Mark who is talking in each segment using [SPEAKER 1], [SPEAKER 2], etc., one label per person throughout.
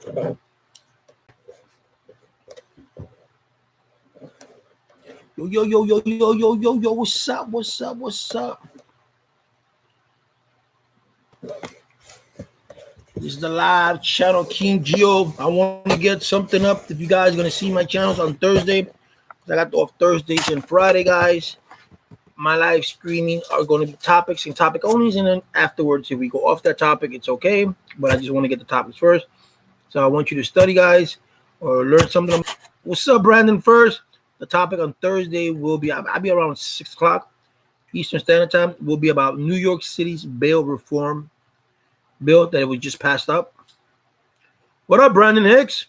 [SPEAKER 1] Yo, yo, yo, yo, yo, yo, yo, yo, what's up? What's up? What's up? This is the live channel, King Geo. I want to get something up. If you guys are going to see my channels on Thursday, I got off Thursdays and Friday, guys. My live streaming are going to be topics and topic onlys, and then afterwards, if we go off that topic, it's okay. But I just want to get the topics first. So I want you to study, guys, or learn something. What's up, Brandon? First, the topic on Thursday will be, I'll be around 6 o'clock Eastern Standard Time, will be about New York City's bail reform bill that was just passed up. What up, Brandon Hicks?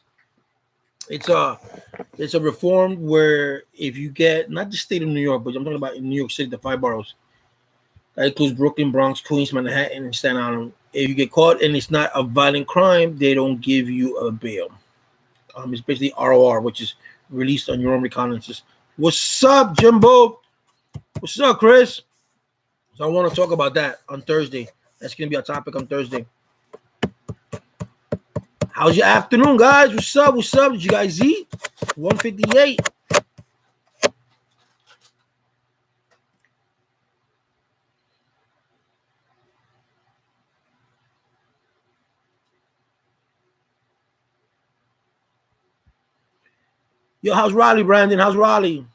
[SPEAKER 1] It's a reform where if you get, not the state of New York, but I'm talking about in New York City, the 5 boroughs. That includes Brooklyn, Bronx, Queens, Manhattan, and Staten Island. If you get caught and it's not a violent crime, they don't give you a bail. It's basically ROR, which is released on your own recognizances. What's up, Jimbo? What's up, Chris? So I want to talk about that on Thursday. That's going to be our topic on Thursday. How's your afternoon, guys? What's up? What's up? Did you guys eat? 158. Yo, how's Raleigh, Brandon? How's Raleigh?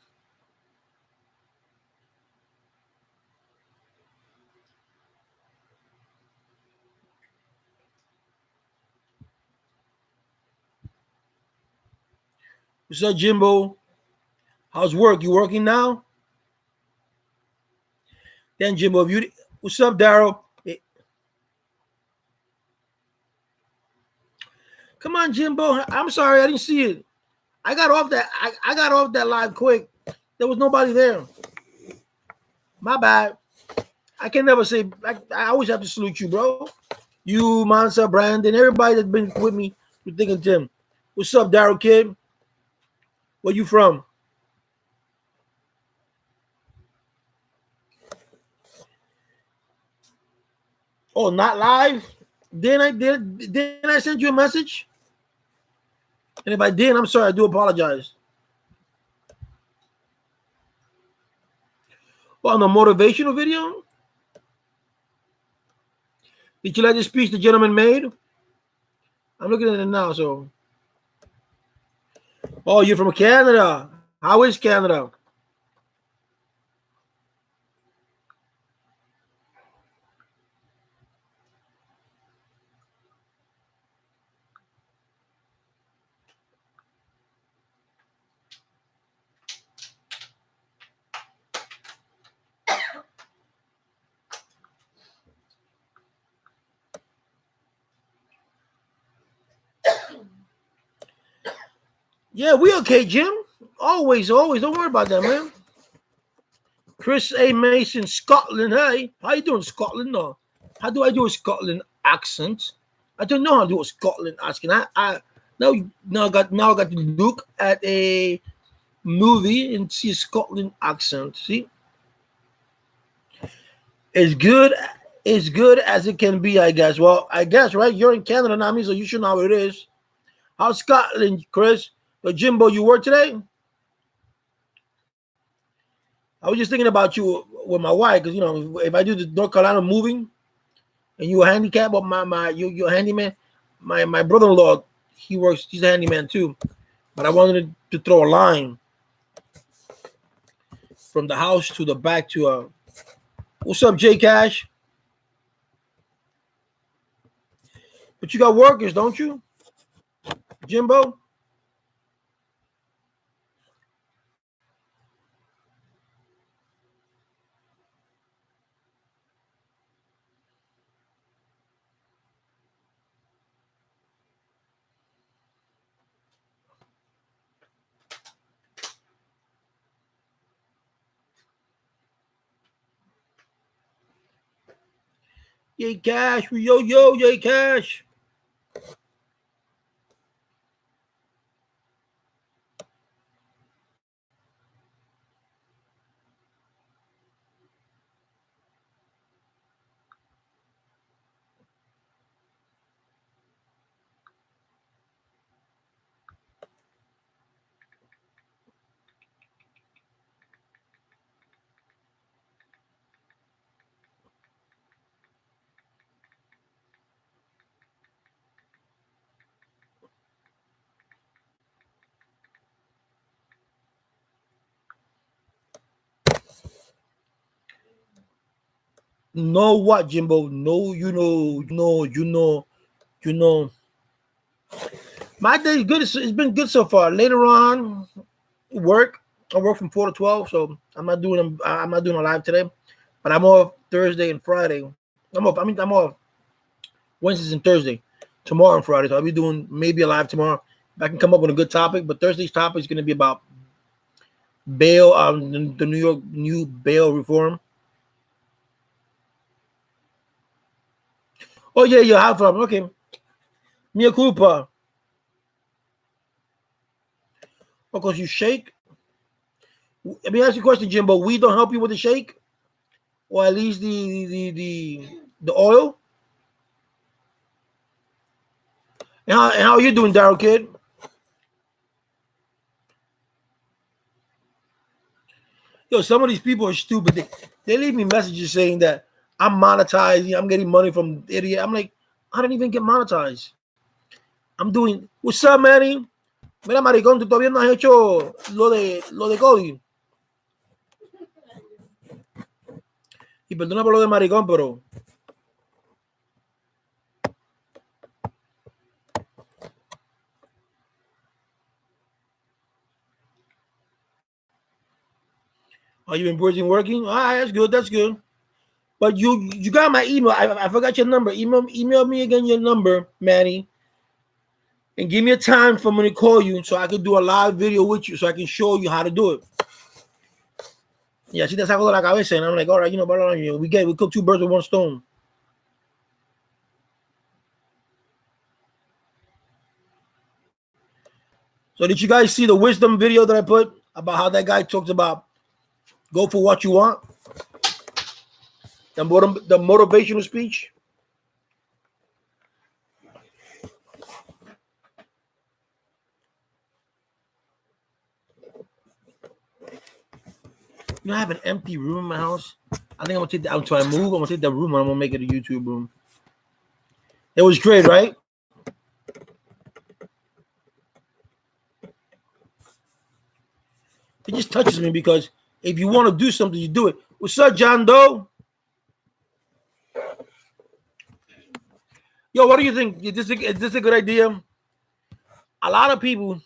[SPEAKER 1] What's up, Jimbo? How's work? You working now? Then Jimbo, if you what's up, Daryl? Hey, come on, Jimbo. I'm sorry, I didn't see it. I got off that. I got off that live quick. There was nobody there. My bad. I can never say. I always have to salute you, bro. You, Mansa, Brandon, everybody that's been with me through thick and thin. What's up, Daryl Kid? Where you from? Oh, not live? Didn't I send you a message? And if I did, I'm sorry. I do apologize. Well, on the motivational video, did you like the speech the gentleman made? I'm looking at it now. So, oh, you're from Canada. How is Canada? Yeah, we okay, Jim. Always, always. Don't worry about that, man. Chris A. Mason, Scotland. Hey, how you doing, Scotland? No, how do I do a Scotland accent? I don't know how to do a Scotland accent. I now I got to look at a movie and see a Scotland accent. See, as good as good as it can be, I guess. Well, I guess right. You're in Canada now, so you should know how it is. How's Scotland, Chris? But Jimbo, you work today? I was just thinking about you with my wife because if I do the North Carolina moving and you a handicap, but you're a handyman. My brother-in-law, he works. He's a handyman too. But I wanted to throw a line from the house to the back to what's up, J Cash? But you got workers, don't you, Jimbo? J Cash, yo, J Cash. Know what, Jimbo? No, you know. My day's good. It's been good so far. Later on, work. I work from 4 to 12, so I'm not doing a live today. But I'm off Thursday and Friday. I'm off Wednesdays and Thursday. Tomorrow and Friday. So I'll be doing maybe a live tomorrow. If I can come up with a good topic. But Thursday's topic is going to be about bail, the New York new bail reform. Oh yeah, how from? Okay. Mia culpa. Because you shake. Let me ask you a question, Jimbo. We don't help you with the shake, or at least the oil. And how are you doing, Daryl Kid? Yo, some of these people are stupid. They leave me messages saying that I'm monetizing, I'm getting money from the idiot. I'm like, I didn't even get monetized. I'm doing, what's up, Manny? Mira, maricón, tú todavía no has hecho lo de Cody. Y perdona por lo de maricón, pero are you in working? All right, that's good. That's good. But you got my email. I forgot your number. Email me again your number, Manny. And give me a time for me to call you so I can do a live video with you so I can show you how to do it. Yeah, así te saco de la cabeza. And I'm like, all right, we cook two birds with one stone. So did you guys see the wisdom video that I put about how that guy talks about go for what you want? The motivational speech. You know, I have an empty room in my house. I think I'm gonna take that until I move. I'm gonna take that room and I'm gonna make it a YouTube room. It was great, right? It just touches me because if you want to do something, you do it. What's up, John Doe? Yo, what do you think? Is this a good idea? A lot of people.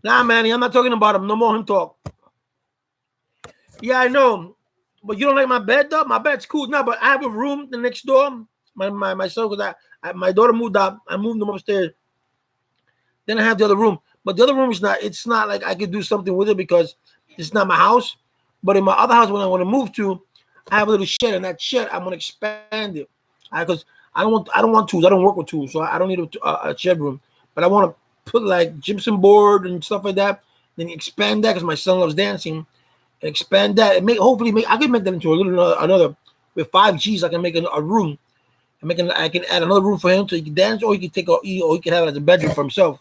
[SPEAKER 1] Nah, Manny, I'm not talking about him. No more him talk. Yeah, I know. But you don't like my bed, though? My bed's cool now, but I have a room the next door. My son, because my daughter moved out. I moved them upstairs. Then I have the other room. But the other room it's not like I could do something with it because it's not my house. But in my other house, when I want to move to, I have a little shed, and that shed I'm gonna expand it. Because I don't want tools. I don't work with tools, so I don't need a shed room. But I want to put like gypsum board and stuff like that. Then expand that because my son loves dancing. And expand that and hopefully I can make that into a little another with 5 G's. I can make a room. I can add another room for him so he can dance, or he can he can have it as a bedroom for himself.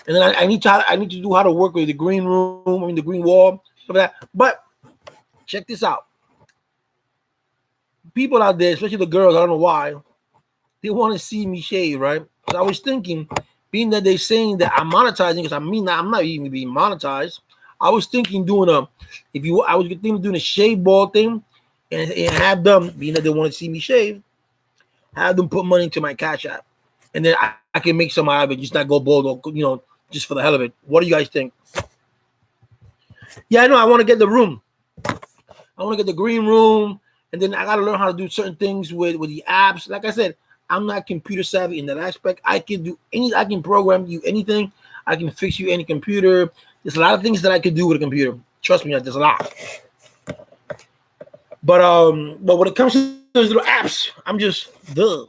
[SPEAKER 1] And then I need to do how to work with the green room, the green wall, stuff like that. But check this out. People out there, especially the girls, I don't know why, they want to see me shave, right? So I was thinking, being that they're saying that I'm monetizing, because I'm not even being monetized. I was thinking I was thinking of doing a shave ball thing and have them, being that they want to see me shave, have them put money into my Cash App. And then I can make some out of it, just not go bald, or, just for the hell of it. What do you guys think? Yeah, I know. I want to get the room. I want to get the green room. And then I got to learn how to do certain things with the apps. Like I said, I'm not computer savvy in that aspect. I can program you anything. I can fix you any computer. There's a lot of things that I could do with a computer. Trust me, there's a lot. But when it comes to those little apps, I'm just duh.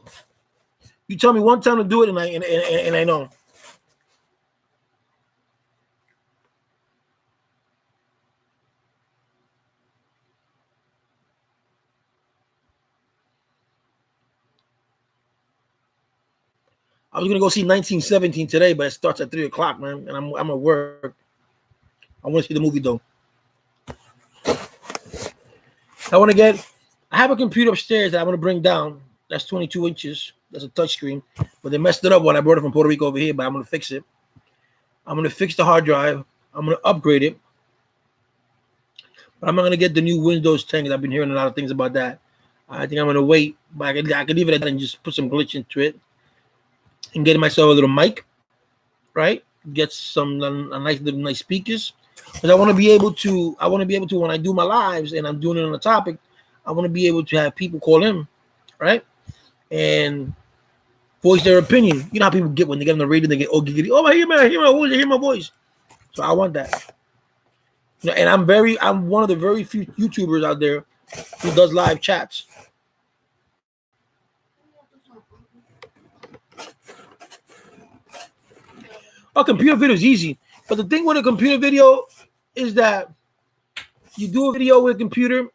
[SPEAKER 1] You tell me one time to do it, and I know. I was gonna go see 1917 today, but it starts at 3:00, man, and I'm at work. I want to see the movie though. I have a computer upstairs that I want to bring down. That's 22 inches. That's a touch screen. But they messed it up when I brought it from Puerto Rico over here, but I'm going to fix it. I'm going to fix the hard drive. I'm going to upgrade it. But I'm not going to get the new Windows 10 because I've been hearing a lot of things about that. I think I'm going to wait. But I could leave it at that and just put some glitch into it. And get myself a little mic, right? Get some nice speakers. Because I want to be able to, when I do my lives and I'm doing it on a topic, I want to be able to have people call in, right? And voice their opinion. You know how people get when they get on the radio, they get giggity. Oh, I hear my voice. So I want that. You know, and I'm one of the very few YouTubers out there who does live chats. A computer video is easy, but the thing with a computer video is that you do a video with a computer.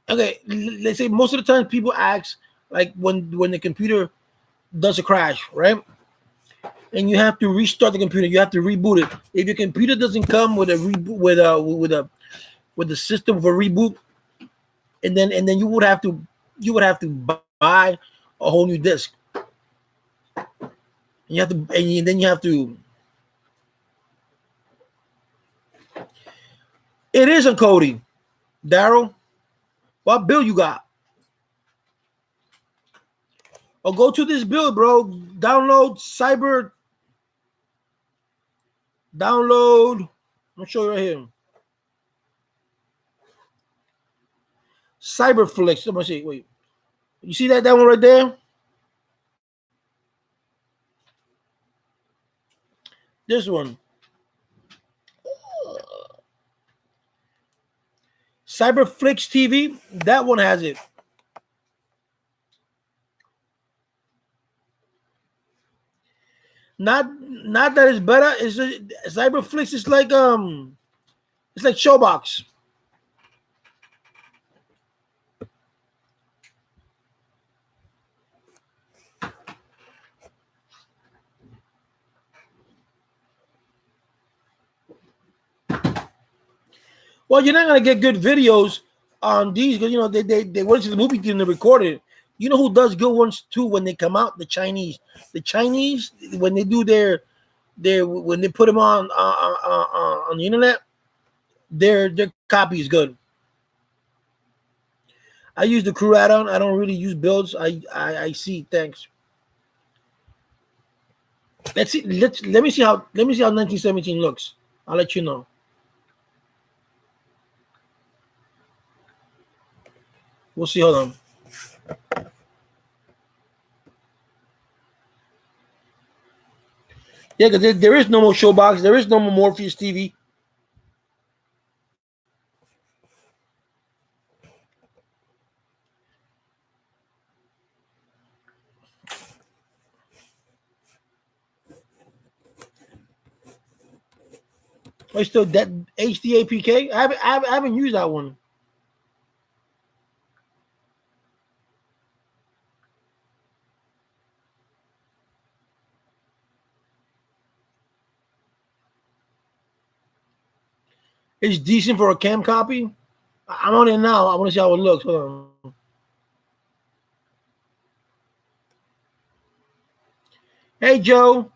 [SPEAKER 1] Okay, let's say most of the time people ask, like when the computer does a crash, right? And you have to restart the computer. You have to reboot it. If your computer doesn't come with a reboot with the system of a reboot, and then you would have to buy a whole new disk. And then you have to. It isn't Cody, Daryl. What bill you got? Or go to this bill, bro. Download Cyber. Download. I'm show you right here. Cyberflix. Let me see. Wait. You see that one right there? This one. Cyberflix TV. That one has it. Not that it's better. It's Cyberflix is like it's like Showbox. Well, you're not gonna get good videos on these because you know they went to the movie theater and they recorded it. You know who does good ones too when they come out? The Chinese. The Chinese when they do their when they put them on the internet, their copy is good. I use the Crew add-on. I don't really use builds. I see. Thanks. Let's see. Let me see how 1917 looks. I'll let you know. We'll see. Hold on. Yeah, because there is no more Showbox. There is no more Morpheus TV. Oh, still that HDAPK? I haven't used that one. It's decent for a cam copy. I'm on it now. I want to see how it looks. Hold on. Hey, Joe.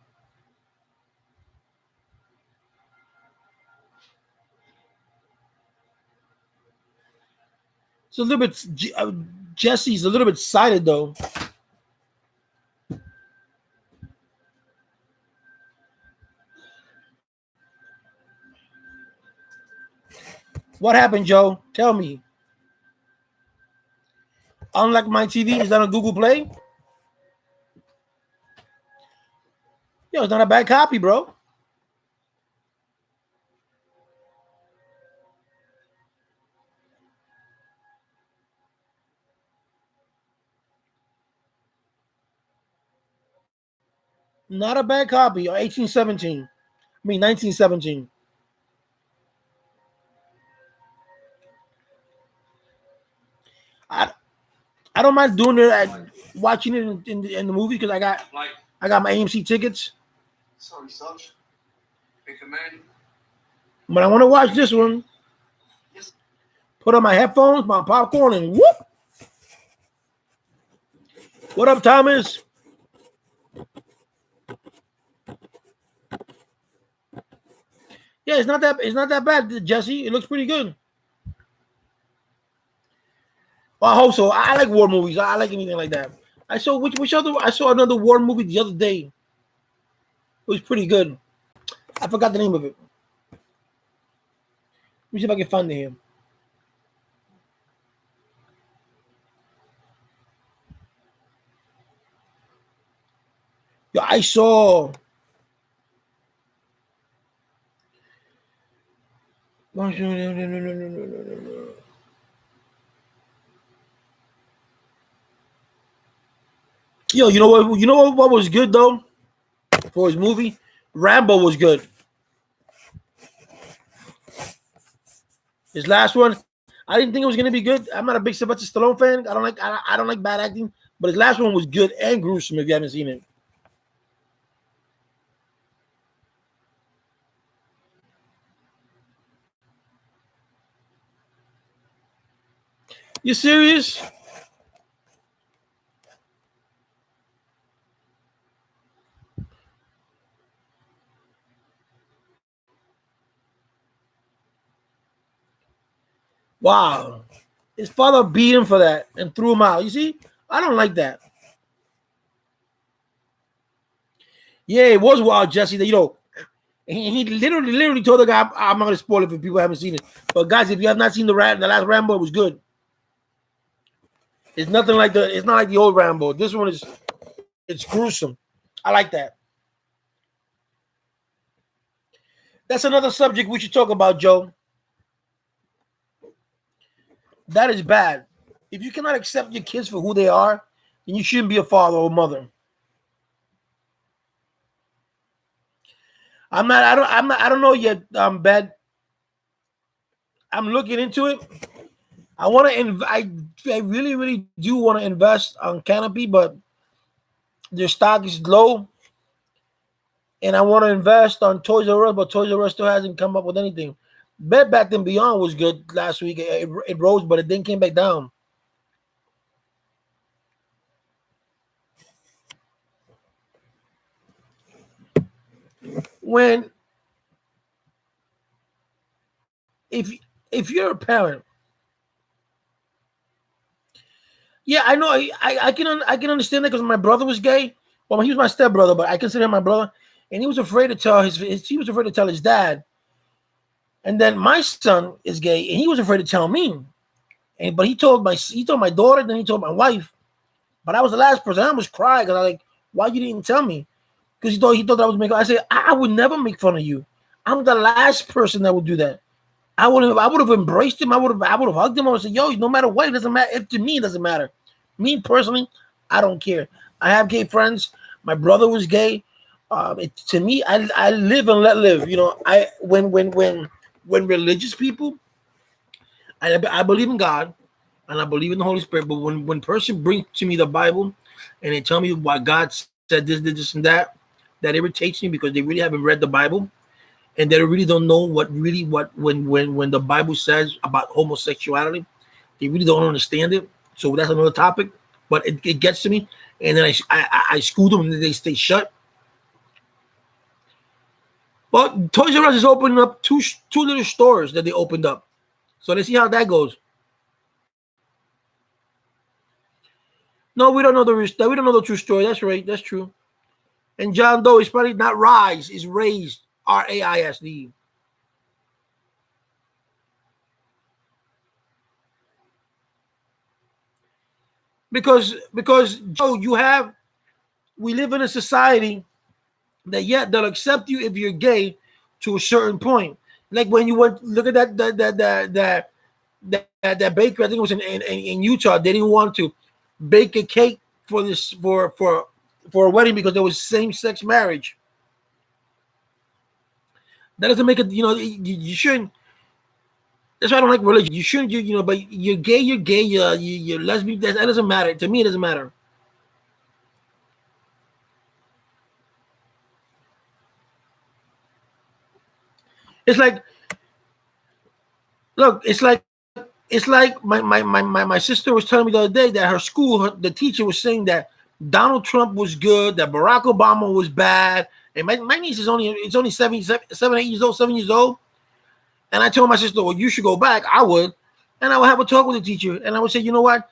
[SPEAKER 1] It's a little bit. Jesse's a little bit sided though. What happened, Joe? Tell me. Unlike my TV, is that on Google Play? Yo, it's not a bad copy, bro. Not a bad copy. 1917. 1917. I don't mind doing it watching it in the movie because I got my AMC tickets.
[SPEAKER 2] Sorry, Sarge. Hey, command.
[SPEAKER 1] But I want to watch this one.
[SPEAKER 2] Yes.
[SPEAKER 1] Put on my headphones, my popcorn, and whoop. What up, Thomas? Yeah, it's not that bad, Jesse. It looks pretty good. Well, I hope so. I like war movies. I like anything like that. I saw which other I saw another war movie the other day. It was pretty good. I forgot the name of it. Let me see if I can find it here. Yo, I saw. Yo, you know what? You know what was good though for his movie? Rambo was good. His last one, I didn't think it was gonna be good. I'm not a big Sylvester Stallone fan. I don't like bad acting, but his last one was good and gruesome. If you haven't seen it, you serious? Wow. His father beat him for that and threw him out. You see, I don't like that. Yeah, it was wild, Jesse. That he literally told the guy, "I'm not gonna spoil it for people who haven't seen it." But guys, if you have not seen the last Rambo, it was good. It's nothing like it's not like the old Rambo. This one it's gruesome. I like that. That's another subject we should talk about, Joe. That is bad. If you cannot accept your kids for who they are, then you shouldn't be a father or mother. I don't know yet, Ben. I'm looking into it. I want to I really do want to invest on Canopy, but their stock is low. And I want to invest on Toys R Us, but Toys R Us still hasn't come up with anything. Bed Bath and Beyond was good last week. It rose, but it then came back down. When if if you're a parent, yeah, I know. I can understand that because my brother was gay. Well, he was my stepbrother, but I consider him my brother, and he was afraid to tell he was afraid to tell his dad. And then my son is gay, and he was afraid to tell me. And but he told my daughter, then he told my wife. But I was the last person. I almost cried because I like, why you didn't tell me? Because he thought that I was making. I said I would never make fun of you. I'm the last person that would do that. I would have embraced him. I would have hugged him. I would say, yo, no matter what, it doesn't matter. If to me, it doesn't matter. Me personally, I don't care. I have gay friends. My brother was gay. To me, I live and let live. You know, when religious people, I believe in God and I believe in the Holy Spirit. But when person brings to me the Bible and they tell me why God said this, and that irritates me because they really haven't read the Bible and they really don't know what when the Bible says about homosexuality. They really don't understand it. So that's another topic. But it gets to me, and then I school them, and then they stay shut. But Toys R Us is opening up two little stores that they opened up. So let's see how that goes. No, we don't know the true story. That's right. That's true. And John Doe is probably not rise, is raised. RAISD. Because Joe, we live in a society that yet they'll accept you if you're gay to a certain point. Like when you went look at that baker, I think it was in Utah. They didn't want to bake a cake for a wedding because there was same-sex marriage. That doesn't make it, you shouldn't. That's why I don't like religion. You shouldn't, but you're gay, you're lesbian. That doesn't matter. To me, it doesn't matter. It's like, look, it's like my sister was telling me the other day that her school, the teacher was saying that Donald Trump was good, that Barack Obama was bad, And my niece is only 8 years old, 7 years old. And I told my sister, well, you should go back. I would. And I would have a talk with the teacher. And I would say, you know what?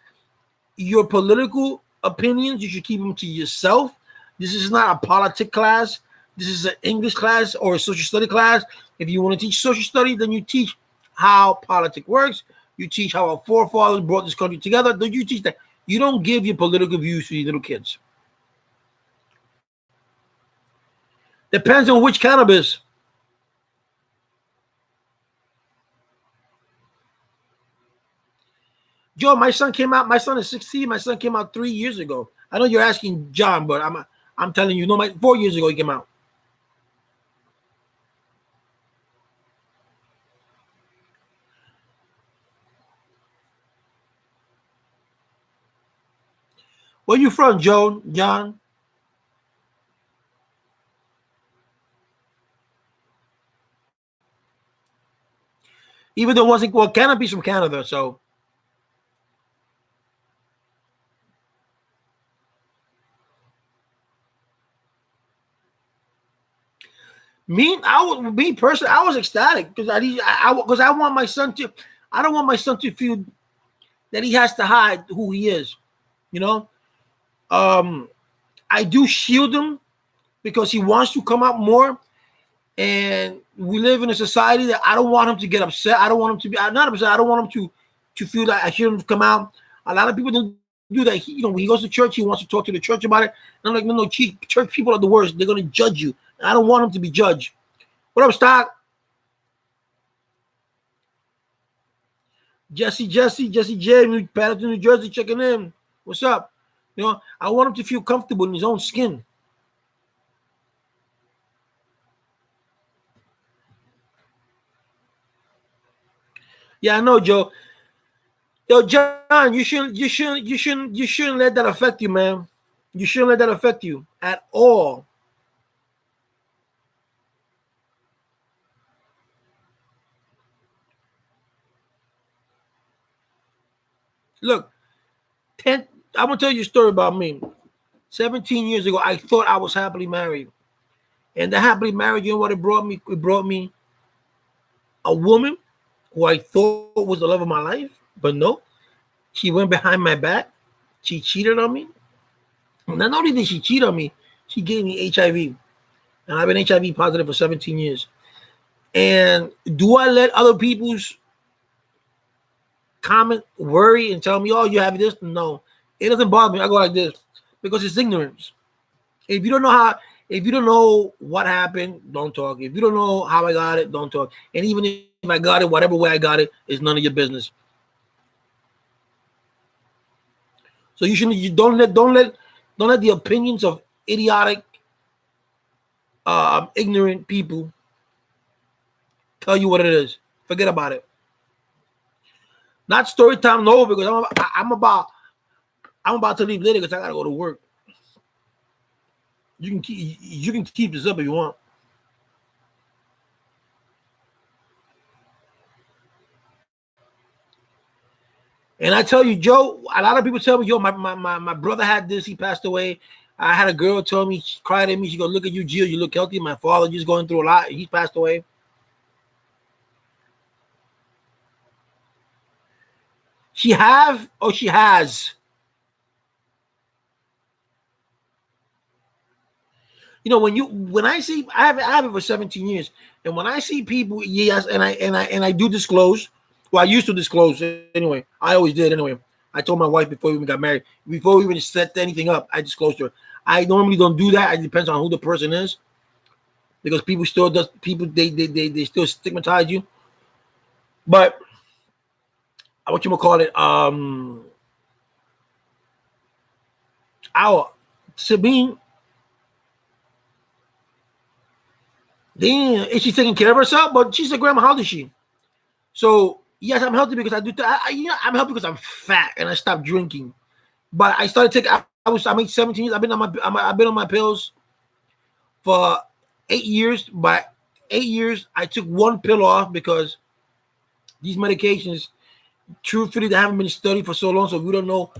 [SPEAKER 1] Your political opinions, you should keep them to yourself. This is not a politics class. This is an English class or a social study class. If you want to teach social study, then you teach how politics works. You teach how our forefathers brought this country together. Then you teach that. You don't give your political views to these little kids. Depends on which cannabis. Joe, my son came out. My son is 16. My son came out 3 years ago. I know you're asking John, but I'm telling you, no, 4 years ago he came out. Where you from, Joe? John? Even though it wasn't, well, cannabis from Canada, so. Me personally, I was ecstatic because I want my son to. I don't want my son to feel that he has to hide who he is. You know, I do shield him because he wants to come out more, and we live in a society that I don't want him to get upset. I don't want him to be not upset. I don't want him to feel that I should him come out. A lot of people don't do that. When he goes to church, he wants to talk to the church about it. And I'm like, no, church people are the worst. They're gonna judge you. I don't want him to be judged. What up, Stock? Jesse J, Patterson, New Jersey, checking in. What's up? I want him to feel comfortable in his own skin. Yeah, I know, Joe. Yo, John, you shouldn't let that affect you, man. You shouldn't let that affect you at all. Look, I'm gonna tell you a story about me. 17 years ago, I thought I was happily married. And the happily married, you know what it brought me? It brought me a woman who I thought was the love of my life, but no. She went behind my back. She cheated on me. And not only did she cheat on me, she gave me HIV. And I've been HIV positive for 17 years. And do I let other people's comment worry and tell me, oh, you have this? No. It doesn't bother me. I go like this because it's ignorance. If you don't know what happened, don't talk. If you don't know how I got it, don't talk. And even if I got it, whatever way I got it, it's none of your business. So don't let the opinions of idiotic, ignorant people tell you what it is. Forget about it. Not story time, no, because I'm about to leave later because I gotta go to work. You can keep this up if you want. And I tell you, Joe, a lot of people tell me, yo, my brother had this, he passed away. I had a girl tell me, she cried at me, she goes, look at you, Gio, you look healthy. My father just going through a lot, he passed away. She have or she has? When I see, I have it for 17 years, and when I see people, yes, and I do disclose. Well, I used to disclose anyway. I always did anyway. I told my wife before we even got married, before we even set anything up, I disclosed to her. I normally don't do that. It depends on who the person is, because people they still stigmatize you. But what you gonna call it? Sabine. Damn, is she taking care of herself? But she's a grandma. How old is she? So yes, I'm healthy because I do. I'm healthy because I'm fat and I stopped drinking. But I started taking. I made 17 years. I've been on my pills for 8 years. By 8 years, I took one pill off because these medications, truthfully, they haven't been studied for so long, so we don't know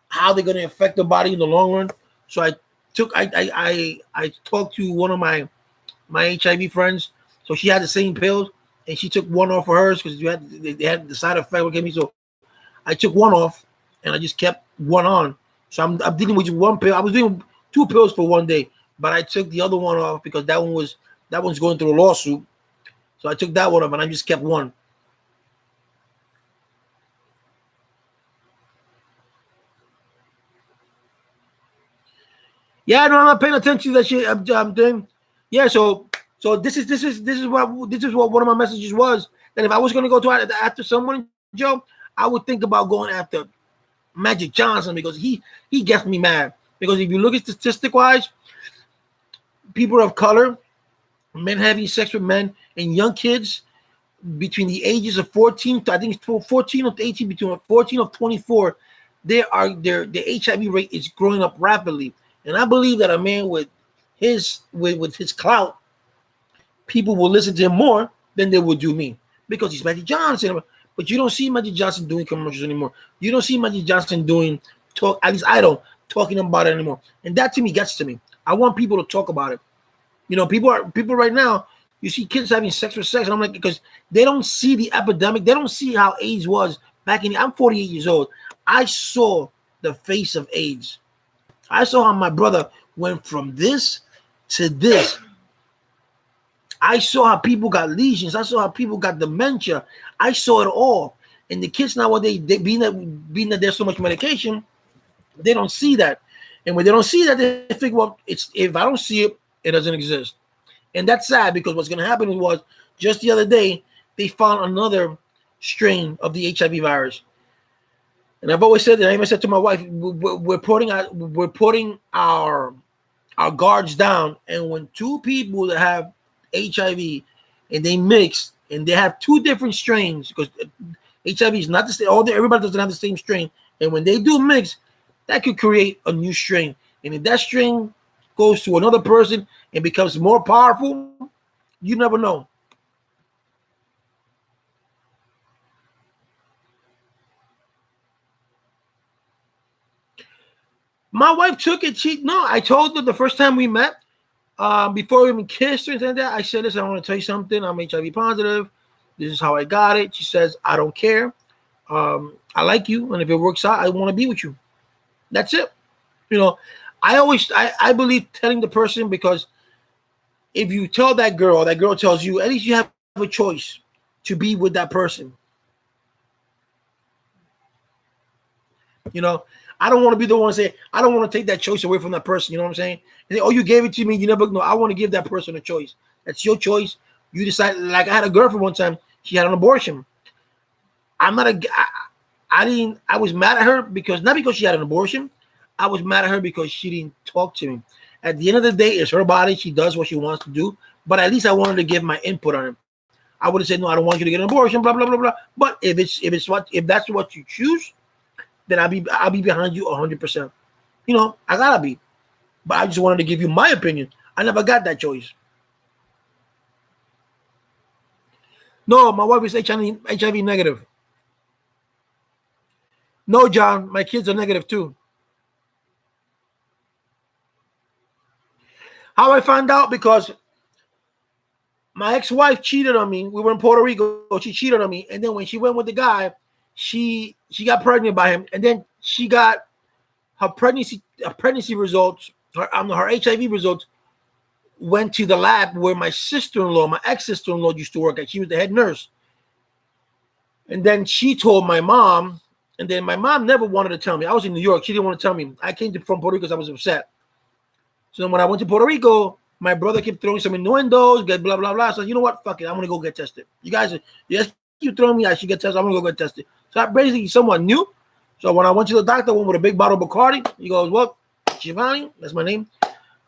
[SPEAKER 1] how they're going to affect the body in the long run. So I talked to one of my HIV friends, so she had the same pills, and she took one off for hers because they had the side effect with me. So I took one off, and I just kept one on. So I'm dealing with one pill. I was doing two pills for one day, but I took the other one off because that one's going through a lawsuit. So I took that one off, and I just kept one. Yeah, no, I'm not paying attention to that shit. I'm doing. Yeah, so this is what one of my messages was, that if I was gonna go to after someone, Joe, I would think about going after Magic Johnson because he gets me mad. Because if you look at statistic wise, people of color, men having sex with men, and young kids between the ages of 14 to, I think it's 14 of 18, between 14 of 24, the HIV rate is growing up rapidly. And I believe that a man with his clout, people will listen to him more than they would do me because he's Magic Johnson. But you don't see Magic Johnson doing commercials anymore. You don't see Magic Johnson doing talk. At least I don't talking about it anymore. And that to me gets to me. I want people to talk about it. People right now. You see kids having sex with sex, and I'm like, because they don't see the epidemic. They don't see how AIDS was back in. I'm 48 years old. I saw the face of AIDS. I saw how my brother went from this to this. I saw how people got lesions. I saw how people got dementia. I saw it all. And the kids nowadays, being that there's so much medication, they don't see that. And when they don't see that, they think, well, if I don't see it, it doesn't exist. And that's sad because what's going to happen was just the other day, they found another strain of the HIV virus. And I've always said that. I even said to my wife, we're putting our guards down. And when two people that have HIV and they mix and they have two different strains, because HIV is not the same, everybody doesn't have the same strain. And when they do mix, that could create a new strain. And if that strain goes to another person and becomes more powerful, you never know. My wife took it. I told her the first time we met, before we even kissed or anything like that, I said, listen, I want to tell you something. I'm HIV positive. This is how I got it. She says, I don't care. I like you. And if it works out, I want to be with you. That's it. I believe telling the person, because if you tell that girl tells you, at least you have a choice to be with that person. I don't want to be the one to say, I don't want to take that choice away from that person. You know what I'm saying? And say, oh, you gave it to me. You never know. I want to give that person a choice. That's your choice. You decide. Like I had a girlfriend one time. She had an abortion. I was mad at her not because she had an abortion. I was mad at her because she didn't talk to me. At the end of the day, it's her body. She does what she wants to do. But at least I wanted to give my input on it. I would have said, no, I don't want you to get an abortion, blah, blah, blah, blah. But if that's what you choose, then I'll be behind you 100%. I gotta be. But I just wanted to give you my opinion. I never got that choice. No, my wife is HIV negative. No, John, my kids are negative too. How I found out? Because my ex-wife cheated on me. We were in Puerto Rico. She cheated on me. And then when she went with the guy, she got pregnant by him. And then she got her pregnancy results, her HIV results went to the lab where my sister-in-law, my ex-sister-in-law used to work at. She was the head nurse. And then she told my mom, and then my mom never wanted to tell me. I was in New York. She didn't want to tell me. I came from Puerto Rico because I was upset. So then when I went to Puerto Rico, my brother kept throwing some innuendos, get blah, blah, blah. So you know what? Fuck it. I'm going to go get tested. You guys, keep throwing me. I should get tested. I'm going to go get tested. So I basically someone new. So when I went to the doctor, I went with a big bottle of Bacardi. He goes, well, Giovanni, that's my name.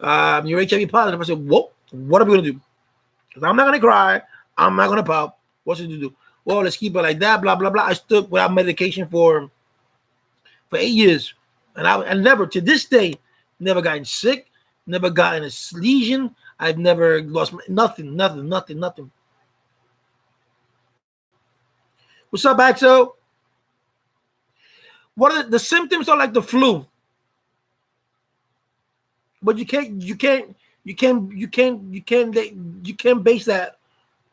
[SPEAKER 1] You're HIV positive. I said, well, what are we going to do? Because I'm not going to cry. I'm not going to pout. What's it to do? Well, let's keep it like that, blah, blah, blah. I stood without medication for 8 years. And I never, to this day, never gotten sick. Never gotten a lesion. I've never lost nothing. What's up, Axel? What are the symptoms? Are like the flu. But you can't base that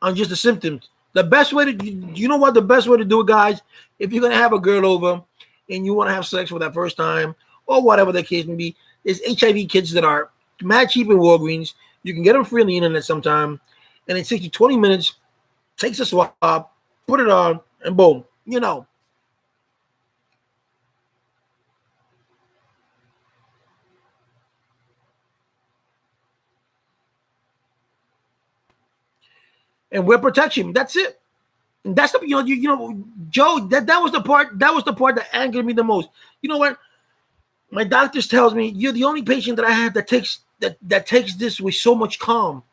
[SPEAKER 1] on just the symptoms. The best way to, you know what, the best way to do it, guys, if you're gonna have a girl over and you want to have sex for that first time or whatever the case may be, is HIV kits that are mad cheap in Walgreens. You can get them free on the internet sometime, and it takes you 20 minutes. Takes a swab, put it on, and boom, you know. And wear protection. That's it. And that's the Joe. That was the part. That was the part that angered me the most. You know what? My doctors tells me you're the only patient that I have that takes this with so much calm.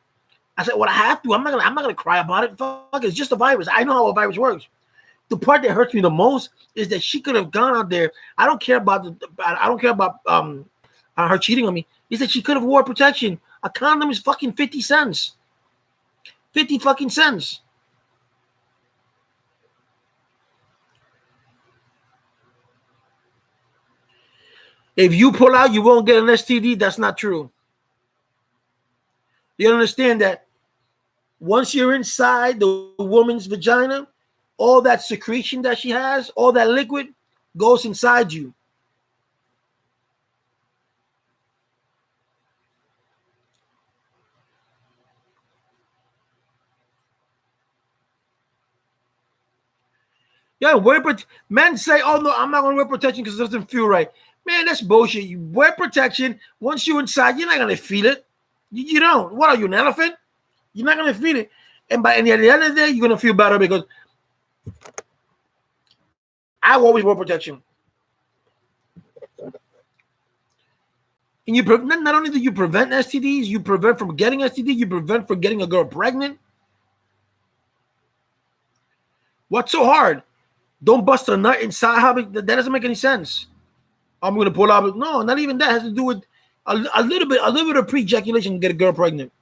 [SPEAKER 1] I said, well, I have to. I'm not gonna cry about it. Fuck, it's just a virus. I know how a virus works. The part that hurts me the most is that she could have gone out there. I don't care about her cheating on me. Is that she could have wore protection. A condom is fucking 50 cents. 50 fucking cents. If you pull out, you won't get an STD. That's not true. You understand that once you're inside the woman's vagina, all that secretion that she has, all that liquid goes inside you. Yeah, men say, oh no, I'm not gonna wear protection because it doesn't feel right. Man, that's bullshit. You wear protection. Once you're inside, you're not gonna feel it. You don't. What are you, an elephant? You're not gonna feel it. And at the end of the day, you're gonna feel better because I always wear protection. And not only do you prevent STDs, you prevent from getting STD, you prevent from getting a girl pregnant. What's so hard? Don't bust a nut inside. That doesn't make any sense. I'm going to pull out. No, not even that. It has to do with a little bit of pre-ejaculation can get a girl pregnant.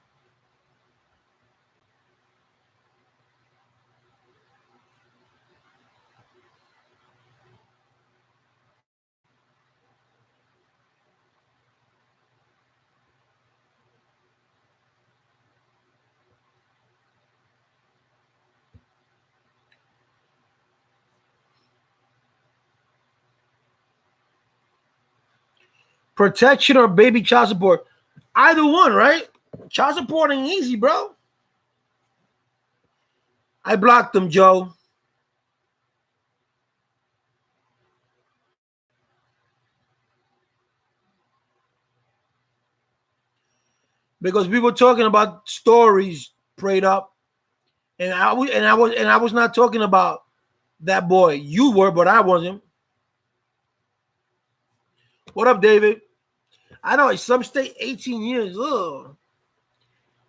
[SPEAKER 1] Protection or baby child support. Either one, right? Child support ain't easy, bro. I blocked them, Joe. Because we were talking about stories prayed up. And I was not talking about that boy. You were, but I wasn't. What up, David? I know some state 18 years. Ugh.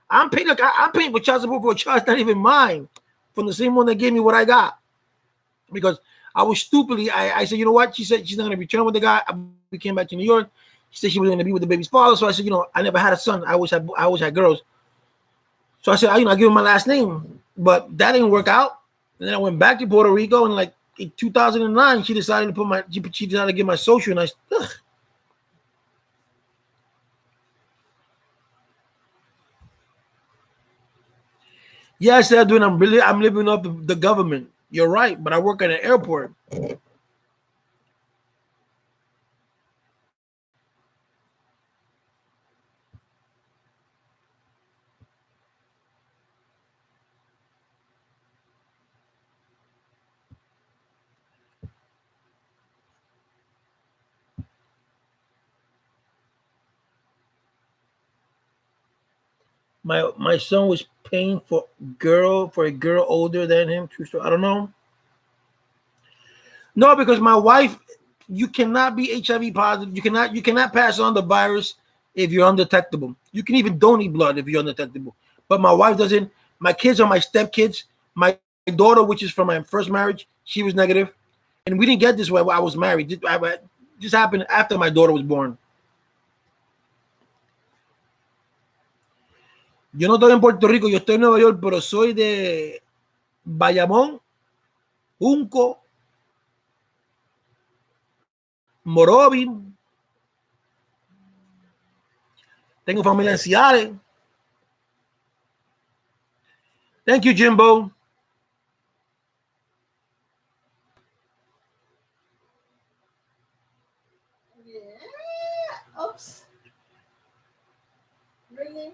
[SPEAKER 1] I'm paying for child support for a child not even mine, from the same one that gave me what I got. Because I was stupidly, I said, you know what? She said she's not gonna return with the guy. We came back to New York. She said she was gonna be with the baby's father. So I said, I never had a son. I always had girls. So I said, I give him my last name, but that didn't work out. And then I went back to Puerto Rico, and like in 2009, she decided to she decided to get my social, and ugh. Yeah, I said, dude, I'm living off the government. You're right, but I work at an airport. My son was paying for a girl older than him. True story. I don't know. No, because my wife, you cannot be HIV positive. You cannot pass on the virus if you're undetectable. You can even donate blood if you're undetectable. But my wife doesn't. My kids are my stepkids. My daughter, which is from my first marriage, she was negative, and we didn't get this way while I was married. This happened after my daughter was born. Yo no estoy en Puerto Rico, yo estoy en Nueva York, pero soy de Bayamón, Junco, Morovi, Tengo familia en Seattle. Thank you, Jimbo.
[SPEAKER 3] Yeah. Oops. Ringing.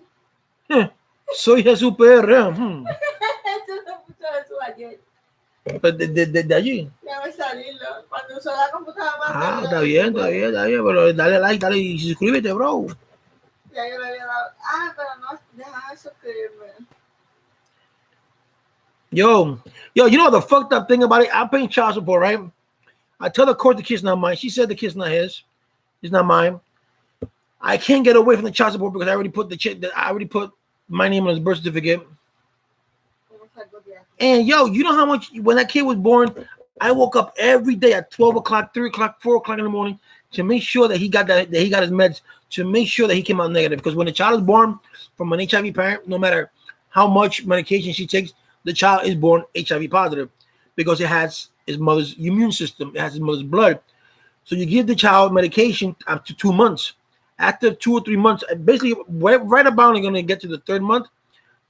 [SPEAKER 1] Soy Jesús PR.
[SPEAKER 3] Eso lo puso Jesús ayer.
[SPEAKER 1] Pues de allí.
[SPEAKER 3] Déjame salirlo. Cuando usó la computadora más
[SPEAKER 1] Ah,
[SPEAKER 3] tarde,
[SPEAKER 1] está bien, está bien, está bien. Pero dale like, dale y suscríbete, bro.
[SPEAKER 3] Ya yo le había dado. Ah, pero no, déjame suscribirme.
[SPEAKER 1] Yo, you know the fucked up thing about it? I'm paying child support, right? I tell the court the kid's not mine. She said the kid's not his. It's not mine. I can't get away from the child support because I already put my name on his birth certificate. And yo, you know how much when that kid was born, I woke up every day at 12 o'clock, 3 o'clock, 4 o'clock in the morning to make sure that he got his meds, to make sure that he came out negative. Because when a child is born from an HIV parent, no matter how much medication she takes, the child is born HIV positive because it has his mother's immune system, it has his mother's blood. So you give the child medication up to 2 months. After 2 or 3 months, basically right about going to get to the third month,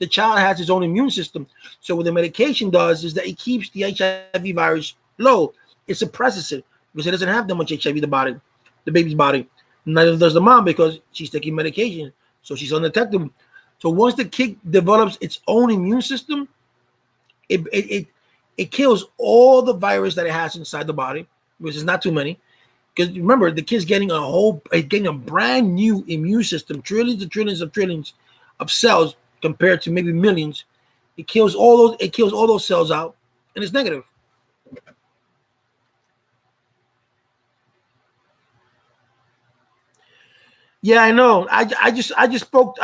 [SPEAKER 1] the child has his own immune system. So what the medication does is that it keeps the HIV virus low. It suppresses it because it doesn't have that much HIV in the baby's body. Neither does the mom because she's taking medication. So she's undetectable. So once the kid develops its own immune system, it kills all the virus that it has inside the body, which is not too many. Because remember, the kid's getting a brand new immune system, trillions and trillions of cells compared to maybe millions. It kills all those cells out, and it's negative. Yeah, I know. I just spoke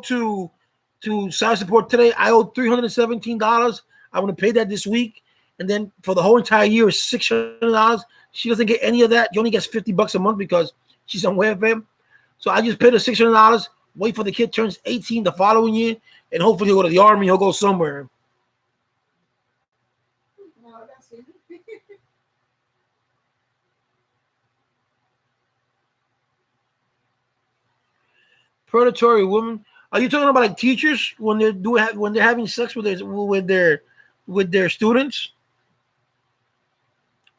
[SPEAKER 1] to child support today. I owe $317. I'm gonna pay that this week, and then for the whole entire year is $600. She doesn't get any of that. She only gets $50 a month because she's on welfare. So I just paid her $600. Wait for the kid turns 18 the following year, and hopefully he'll go to the army. He'll go somewhere.
[SPEAKER 3] No, that's it.
[SPEAKER 1] Predatory woman. Are you talking about like teachers when they're having sex with their students?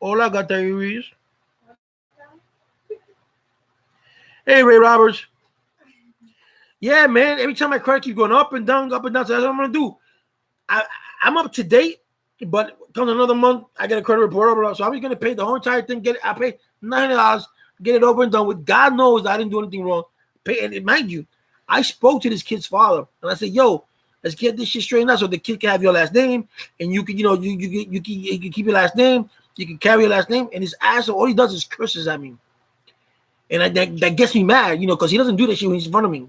[SPEAKER 1] Hola, Gata Ruiz. Hey, Ray Roberts. Yeah, man. Every time my credit keeps going up and down. So that's what I'm gonna do. I'm up to date, but comes another month, I get a credit report. So I'm gonna pay the whole entire thing. I pay $90, get it over and done with. God knows I didn't do anything wrong. And mind you, I spoke to this kid's father and I said, "Yo, let's get this shit straightened out so the kid can have your last name and you can, you can keep your last name. You can carry your last name." And his asshole, all he does is curses at me, and that gets me mad, because he doesn't do that shit when he's in front of me.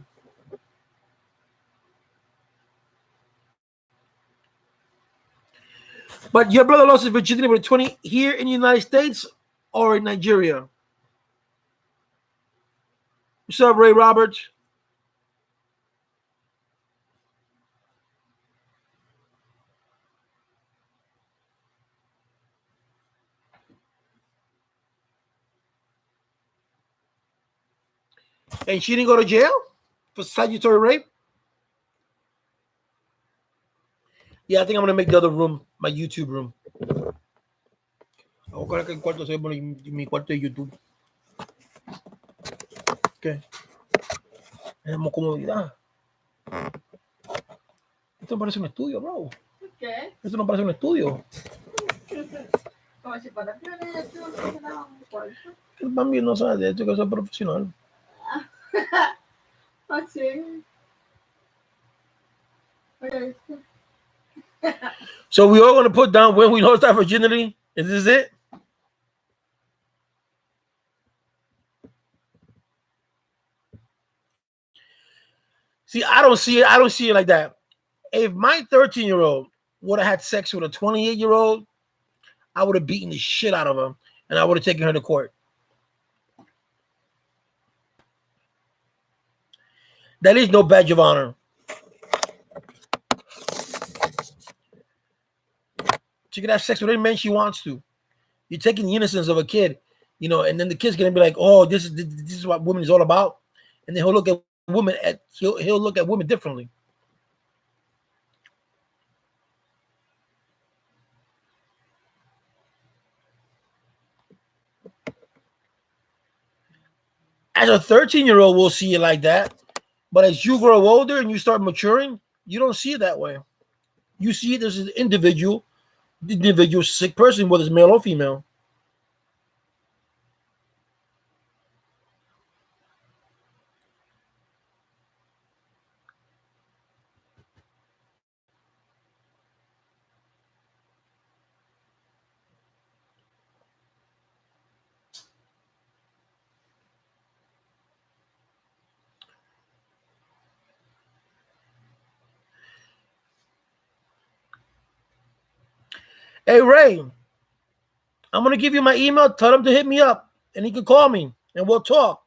[SPEAKER 1] But your brother lost his virginity with 20 here in the United States or in Nigeria? What's up, Ray Roberts? And she didn't go to jail for statutory rape? Yeah, I think I'm gonna make the other room my YouTube room. Ojalá que el cuarto sea mi cuarto de YouTube. ¿Qué? Tenemos comodidad. Esto no parece un estudio, bro.
[SPEAKER 3] ¿Qué?
[SPEAKER 1] Esto no parece un estudio.
[SPEAKER 3] Como si para esto un cuarto.
[SPEAKER 1] También no sabes de esto, que soy profesional.
[SPEAKER 3] Así. Oye,
[SPEAKER 1] So we all gonna put down when we lost our virginity. Is this it? See, I don't see it like that. If my 13-year-old would have had sex with a 28-year-old, I would have beaten the shit out of her and I would have taken her to court. That is no badge of honor. She can have sex with any man she wants to. You're taking the innocence of a kid, and then the kid's gonna be like, "Oh, this is what women is all about," and then he'll look at women he'll look at women differently. As a 13-year-old, we'll see it like that. But as you grow older and you start maturing, you don't see it that way. You see it as an individual sick person, whether it's male or female. Hey Ray, I'm gonna give you my email. Tell him to hit me up, and he can call me, and we'll talk.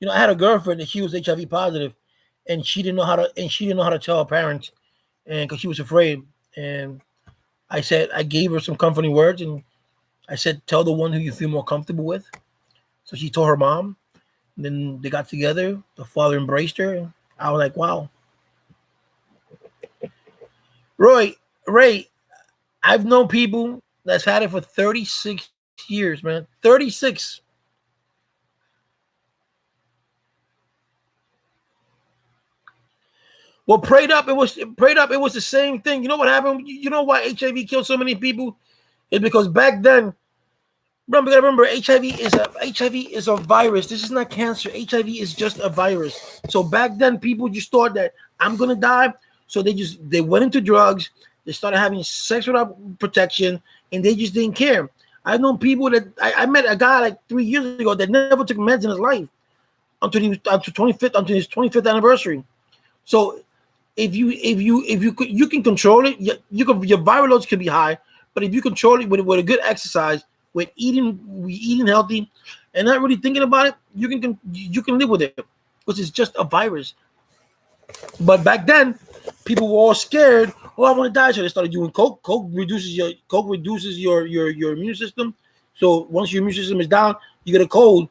[SPEAKER 1] I had a girlfriend and she was HIV positive, and she didn't know how to tell her parents, and because she was afraid. And I gave her some comforting words, and I said, tell the one who you feel more comfortable with. So she told her mom. And then they got together. The father embraced her. And I was like, wow. Ray, I've known people that's had it for 36 years, man. 36. Well, prayed up. It was the same thing. You know what happened? You know why HIV killed so many people? It's because back then, remember, HIV is a virus. This is not cancer. HIV is just a virus. So back then, people just thought that I'm gonna die. So they went into drugs. They started having sex without protection, and they just didn't care. I've known people that I met a guy like 3 years ago that never took meds in his life until his 25th anniversary. So if you can control it, your viral loads can be high, but if you control it with a good exercise, with eating healthy, and not really thinking about it, you can live with it, because it's just a virus. But back then, people were all scared. Oh, I want to die, so they started doing coke. Coke reduces your immune system. So once your immune system is down, you get a cold.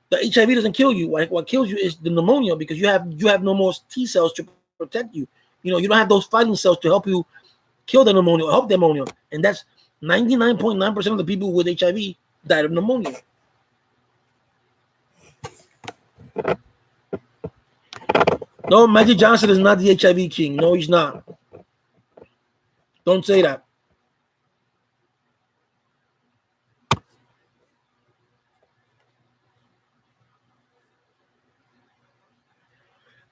[SPEAKER 1] The HIV doesn't kill you. What kills you is the pneumonia, because you have no more T cells to protect you. You don't have those fighting cells to help you kill the pneumonia or help the pneumonia. And that's 99.9% of the people with HIV died of pneumonia. No, Magic Johnson is not the HIV king. No, he's not. Don't say that.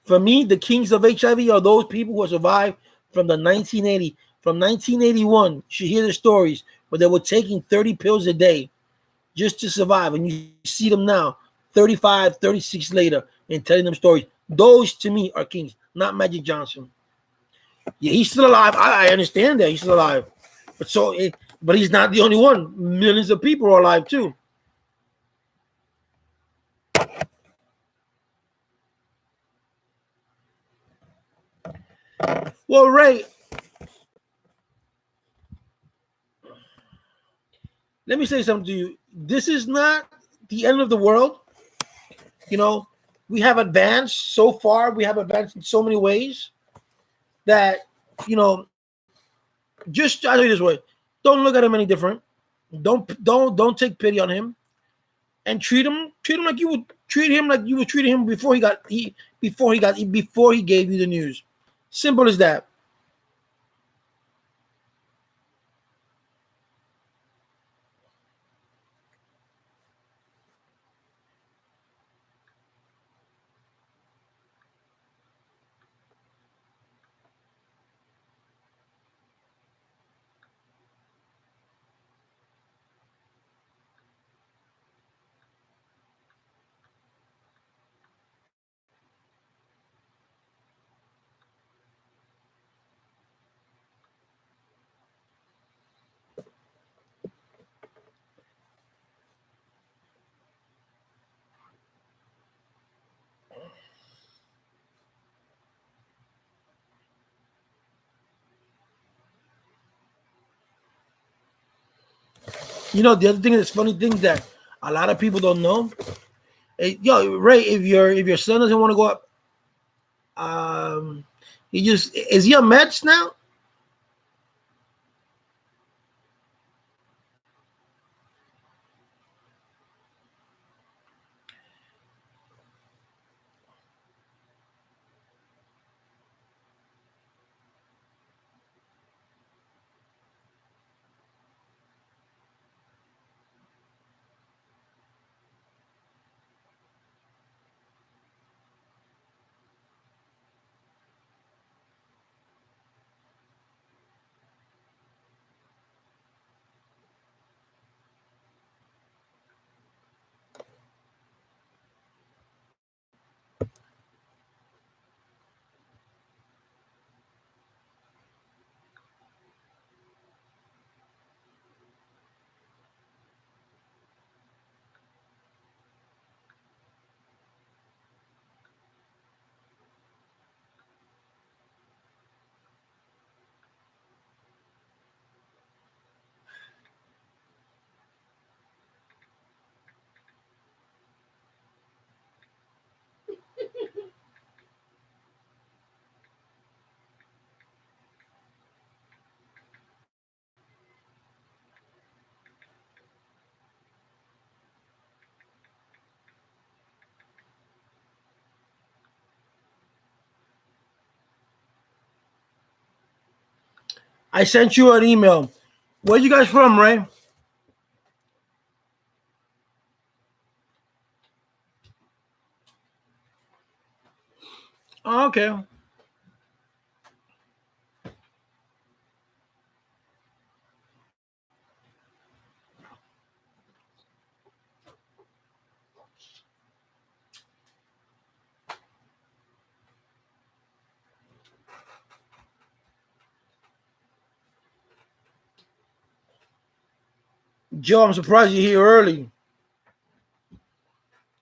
[SPEAKER 1] For me, the kings of HIV are those people who survived from 1981. You should hear the stories where they were taking 30 pills a day just to survive. And you see them now, 35, 36 later, and telling them stories. Those, to me, are kings, not Magic Johnson. Yeah, he's still alive. I understand that he's still alive. But he's not the only one. Millions of people are alive, too. Well, Ray, let me say something to you. This is not the end of the world. We have advanced so far. We have advanced in so many ways that, just I tell you this way: don't look at him any different. Don't take pity on him, and treat him like you would treat him before he gave you the news. Simple as that. You know, the other thing that's funny thing that a lot of people don't know. Yo, Ray, if your son doesn't want to go up, is he on Mets now? I sent you an email. Where you guys from, Ray? Oh, okay. Joe, I'm surprised you're here early.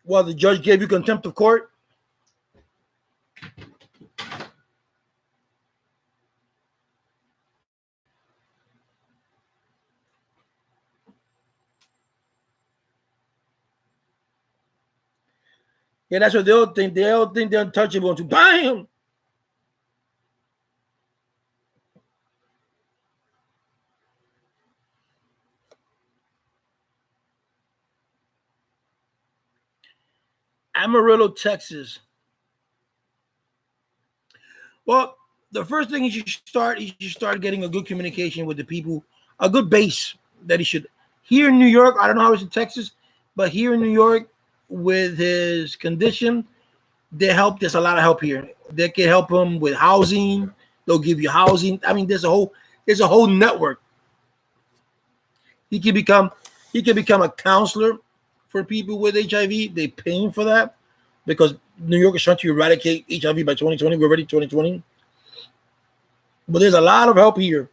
[SPEAKER 1] Well, the judge gave you contempt of court. Yeah, that's what they all think. They all think they're untouchable until bam. Amarillo, Texas. Well, the first thing you should start getting a good communication with the people, a good base that he should. Here in New York, I don't know how it's in Texas, but here in New York, with his condition, there's a lot of help here. They can help him with housing. They'll give you housing. I mean, there's a whole network. He can become a counselor for people with HIV. They pay him for that because New York is trying to eradicate HIV by 2020. We're already 2020. But there's a lot of help here.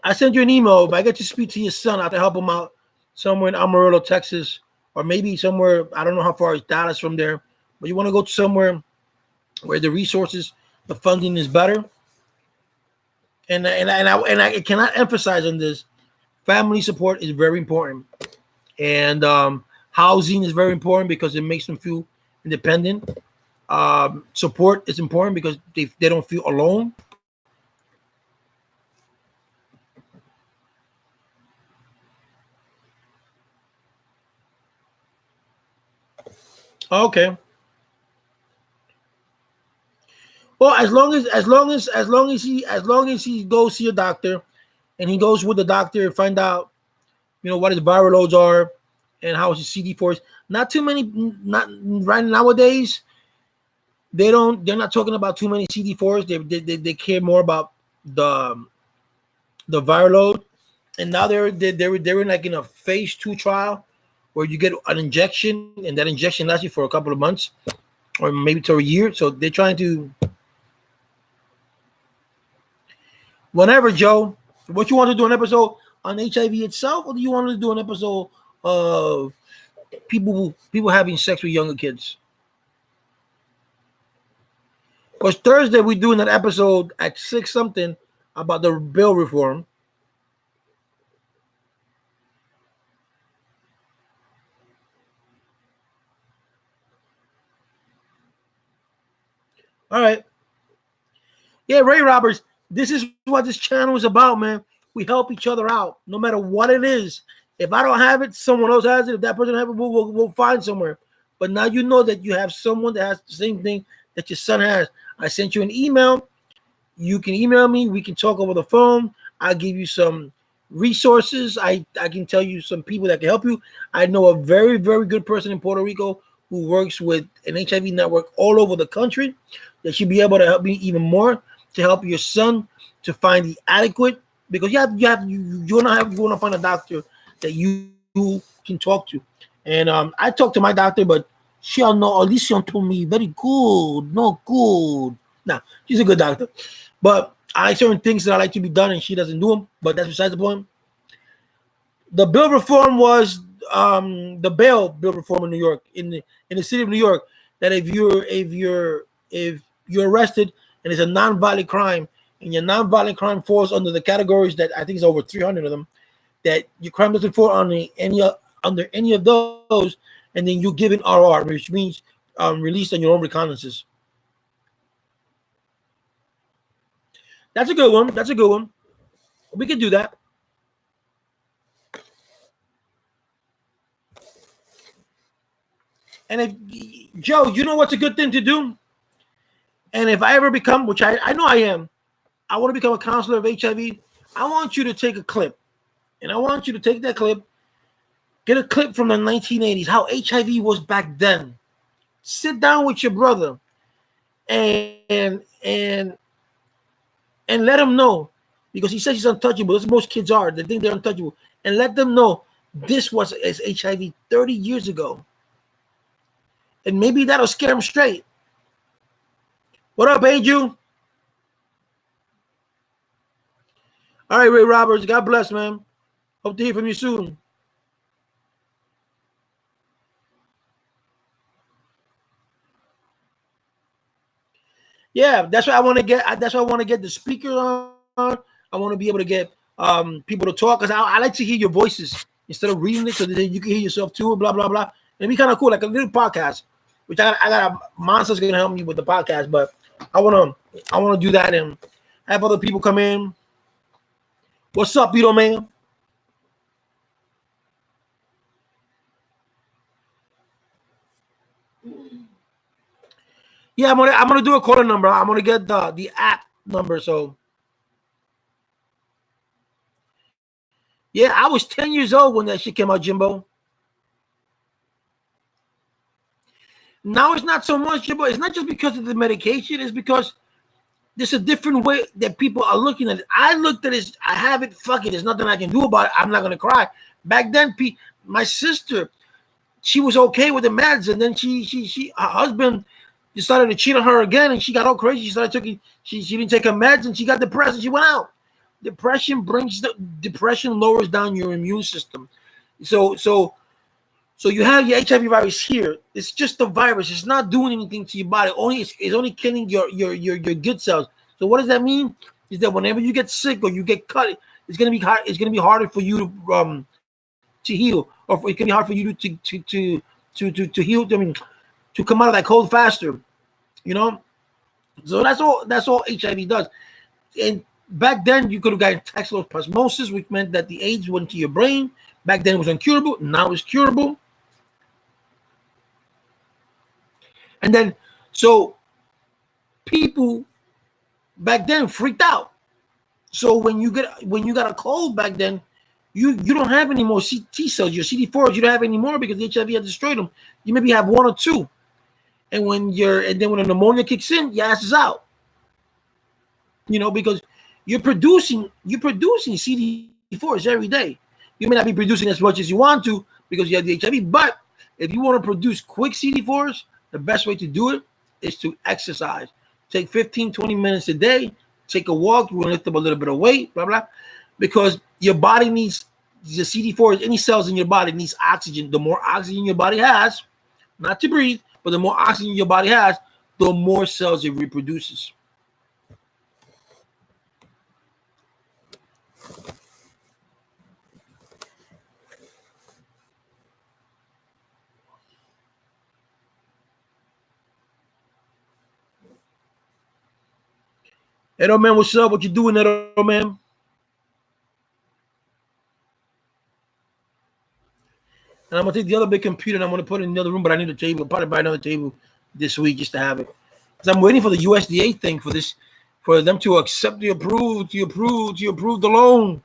[SPEAKER 1] I sent you an email. If I get to speak to your son, I have to help him out somewhere in Amarillo, Texas, or maybe somewhere. I don't know how far is Dallas from there, but you want to go to somewhere where the resources, the funding is better. And I cannot emphasize on this. Family support is very important, and housing is very important because it makes them feel independent. Support is important because they don't feel alone. Okay. Well, as long as he goes see a doctor, and he goes with the doctor and find out, what his viral loads are, and how his CD4s. Not too many. Not right nowadays. They're not talking about too many CD4s. They care more about the viral load, and now they're in like in a phase 2 trial where you get an injection, and that injection lasts you for a couple of months or maybe to a year. So they're trying to. Whenever, Joe, what you want to do an episode on HIV itself, or do you want to do an episode of people having sex with younger kids. Because Thursday we're doing an episode at 6 something about the bill reform. All right. Yeah, Ray Roberts, this is what this channel is about, man. We help each other out, no matter what it is. If I don't have it, someone else has it. If that person has it, we'll find somewhere. But now you know that you have someone that has the same thing that your son has. I sent you an email. You can email me. We can talk over the phone. I'll give you some resources. I can tell you some people that can help you. I know a very, very good person in Puerto Rico who works with an HIV network all over the country that should be able to help me even more, to help your son to find the adequate, because you want to find a doctor that you can talk to. And I talked to my doctor, but she don't know, at least she told me very good, not good. Nah, she's a good doctor. But I certain things that I like to be done and she doesn't do them, but that's besides the point. The bill reform was the bill reform in New York, in the city of New York, that if you're arrested and it's a non-violent crime, and your non-violent crime falls under the categories that I think is over 300 of them, that your crime doesn't fall under any of those, and then you're given RR, which means released on your own recognizances. That's a good one. That's a good one. We can do that. And if Joe, you know what's a good thing to do? And if I ever become, which I know I am, I want to become a counselor of HIV. I want you to take a clip. And I want you to take that clip, get a clip from the 1980s, how HIV was back then. Sit down with your brother and let him know, because he says he's untouchable. That's most kids are. They think they're untouchable. And let them know this was HIV 30 years ago. And maybe that'll scare him straight. What up, Angel? All right, Ray Roberts. God bless, man. Hope to hear from you soon. Yeah, that's what I want to get. That's why I want to get the speakers on. I want to be able to get people to talk, because I like to hear your voices instead of reading it, so that you can hear yourself too. Blah blah blah. It'd be kind of cool, like a little podcast. Which I got a monster's gonna help me with the podcast, but I wanna do that and have other people come in. What's up, Beetle Man? Yeah, I'm gonna do a caller number. I'm gonna get the app number. So yeah, I was 10 years old when that shit came out, Jimbo. Now it's not so much, Jimbo. It's not just because of the medication. It's because there's a different way that people are looking at it. I looked at it. I have it. Fuck it. There's nothing I can do about it. I'm not gonna cry. Back then, my sister, she was okay with the meds, and then her husband decided to cheat on her again, and she got all crazy. She started taking. She didn't take her meds, and she got depressed, and she went out. Depression lowers down your immune system. So you have your HIV virus here. It's just a virus. It's not doing anything to your body. It's only killing your good cells. So what does that mean? Is that whenever you get sick or you get cut, it's gonna be hard. It's gonna be harder for you to heal, or it can be hard for you to heal. I mean, to come out of that cold faster. You know. So that's all HIV does. And back then, you could have gotten toxoplasmosis, which meant that the AIDS went to your brain. Back then, it was incurable. Now it's curable. And then, so people back then freaked out. So when you got a cold back then, you don't have any more T cells. Your CD4s you don't have any more because the HIV had destroyed them. You maybe have one or two. And when the pneumonia kicks in, your ass is out. You know, because you're producing CD4s every day. You may not be producing as much as you want to because you have the HIV, but if you want to produce quick CD4s, the best way to do it is to exercise. Take 15, 20 minutes a day, take a walk, you want to lift up a little bit of weight, blah, blah, because your body needs the CD4 is any cells in your body needs oxygen. The more oxygen your body has, not to breathe, but the more oxygen your body has, the more cells it reproduces. Edo man, what's up? What you doing, Edo man? And I'm gonna take the other big computer and I'm gonna put it in the other room, but I need a table. I'll probably buy another table this week just to have it. Because I'm waiting for the USDA thing for this, for them to accept the approve the loan.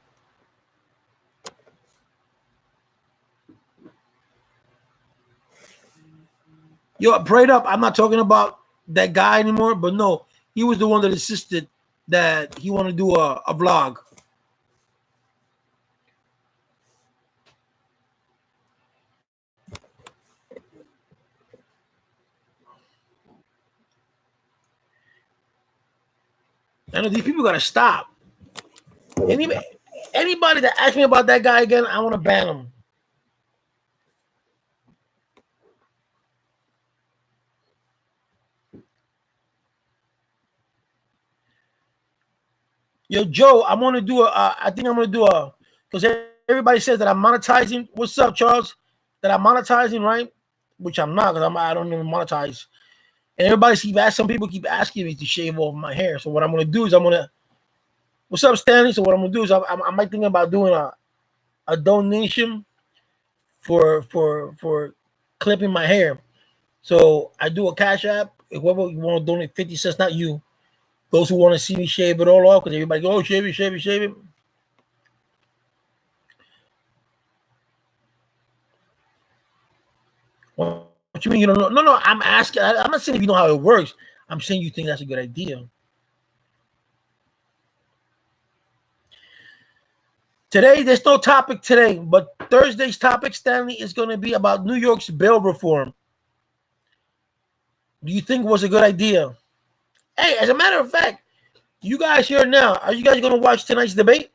[SPEAKER 1] Yo, prayed up. I'm not talking about that guy anymore, but no, he was the one that insisted that he wanted to do a vlog. I know these people gotta stop. Anybody that asks me about that guy again, I want to ban him. Yo, Joe, I'm gonna do I think I'm gonna do because everybody says that I'm monetizing. What's up, Charles? That I'm monetizing, right? Which I'm not, because I don't even monetize. And some people keep asking me to shave off my hair. So what I'm gonna do is what's up, Stanley? So what I'm gonna do is I might think about doing a donation for clipping my hair. So I do a Cash App. Whoever you want to donate 50 cents, not you. Those who want to see me shave it all off, because everybody goes, oh, shave it. What you mean you don't know? No, I'm asking. I'm not saying if you know how it works. I'm saying you think that's a good idea. Today, there's no topic today, but Thursday's topic, Stanley, is going to be about New York's bail reform. Do you think it was a good idea? Hey, as a matter of fact, you guys here now, are you guys going to watch tonight's debate?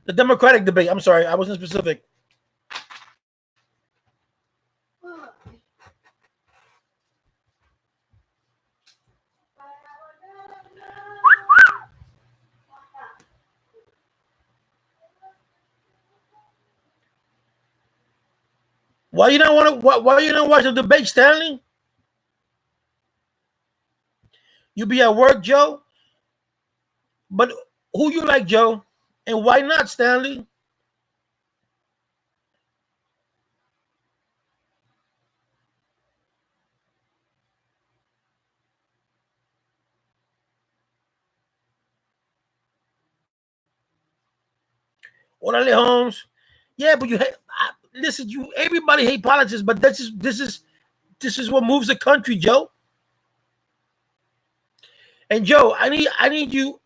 [SPEAKER 1] The Democratic debate. I'm sorry, I wasn't specific. Why you not want to? Why you not watch the debate, Stanley? You be at work, Joe. But who you like, Joe? And why not, Stanley? Orale Holmes. Yeah, but listen. Everybody hate politics, but this is what moves the country, Joe. And Joe, I need you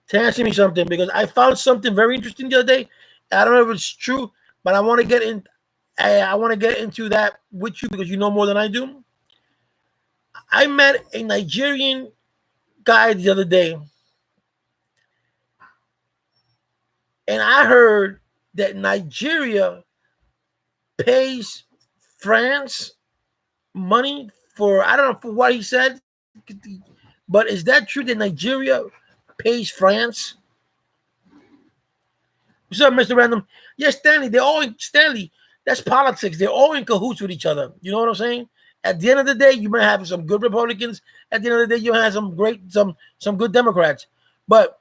[SPEAKER 1] to answer me something, because I found something very interesting the other day. I don't know if it's true, but I want to get in. I want to get into that with you because you know more than I do. I met a Nigerian guy the other day, and I heard that Nigeria pays France money for, I don't know for what he said, but is that true that Nigeria pays France? What's up, Mr. Random? Yes, Stanley. Stanley. That's politics. They're all in cahoots with each other. You know what I'm saying? At the end of the day, you might have some good Republicans. At the end of the day, you have some good Democrats. But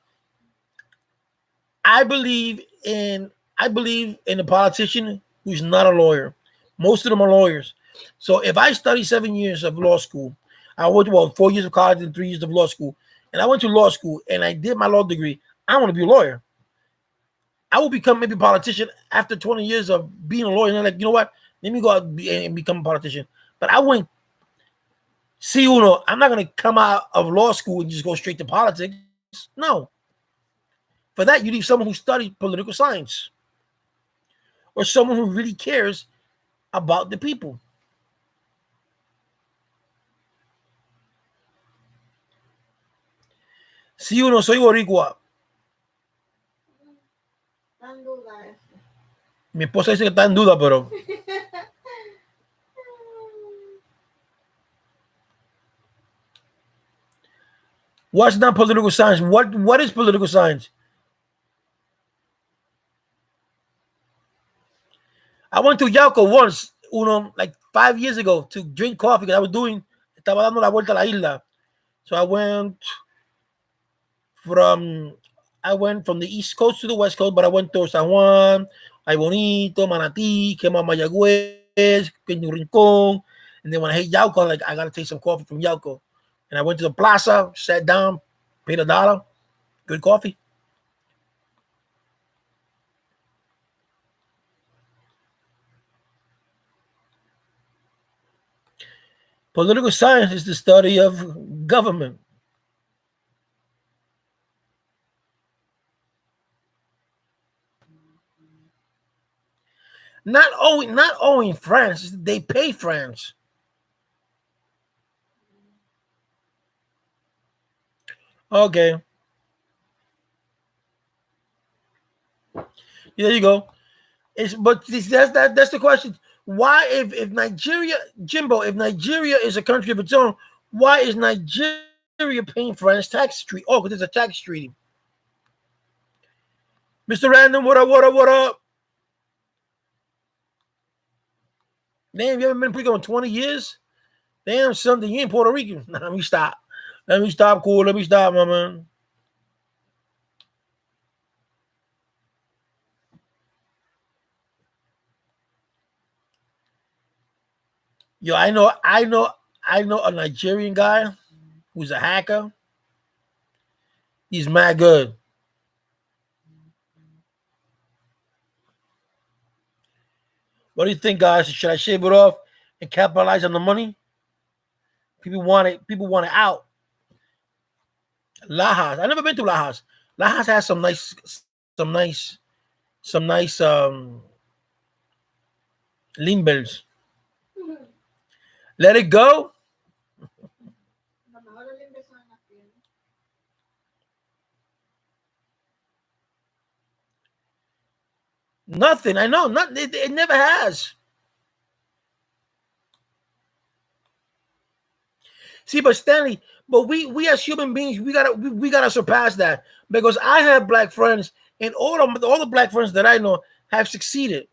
[SPEAKER 1] I believe in a politician who's not a lawyer. Most of them are lawyers. So if I study 7 years of law school, I went to 4 years of college and 3 years of law school, and I went to law school and I did my law degree, I want to be a lawyer. I will become maybe a politician after 20 years of being a lawyer. And I'm like, you know what? Let me go out and become a politician. But I wouldn't see, I'm not going to come out of law school and just go straight to politics. No. For that, you need someone who studied political science, or someone who really cares about the people. Si yo no soy boricua,
[SPEAKER 3] Tan duda eso.
[SPEAKER 1] mi esposa dice que está en duda, pero what's not political science? What is political science? I went to Yauco once, like 5 years ago, to drink coffee because estaba dando la vuelta a la isla. So from I went from the East Coast to the West Coast, but I went to San Juan, Ay Bonito, Manatí, came on Mayagüez, Peña Rincón, and then when I hit Yauco, like I gotta take some coffee from Yauco. And I went to the plaza, sat down, paid $1, good coffee. Political science is the study of government. Not owing France, they pay France. Okay. There you go. That's the question. Why, if Nigeria, Jimbo, if Nigeria is a country of its own, why is Nigeria paying France tax treaty? Oh, because it's a tax treaty. Mr. Random, what up, what up, what up? Damn, you haven't been Puerto Rico in 20 years? Damn, something, you ain't Puerto Rican. Nah, let me stop. Let me stop, cool. Let me stop, my man. Yo, I know a Nigerian guy who's a hacker. He's mad good. What do you think, guys? Should I shave it off and capitalize on the money? People want it. People want it out. Lajas. I never been to Lajas. Lajas has some nice limbels. Let it go.
[SPEAKER 3] A lo mejor el empezó en las piernas.
[SPEAKER 1] Nothing. I know. Not. It never has. See, but Stanley, but we as human beings, we gotta surpass that because I have black friends, and all the black friends that I know have succeeded.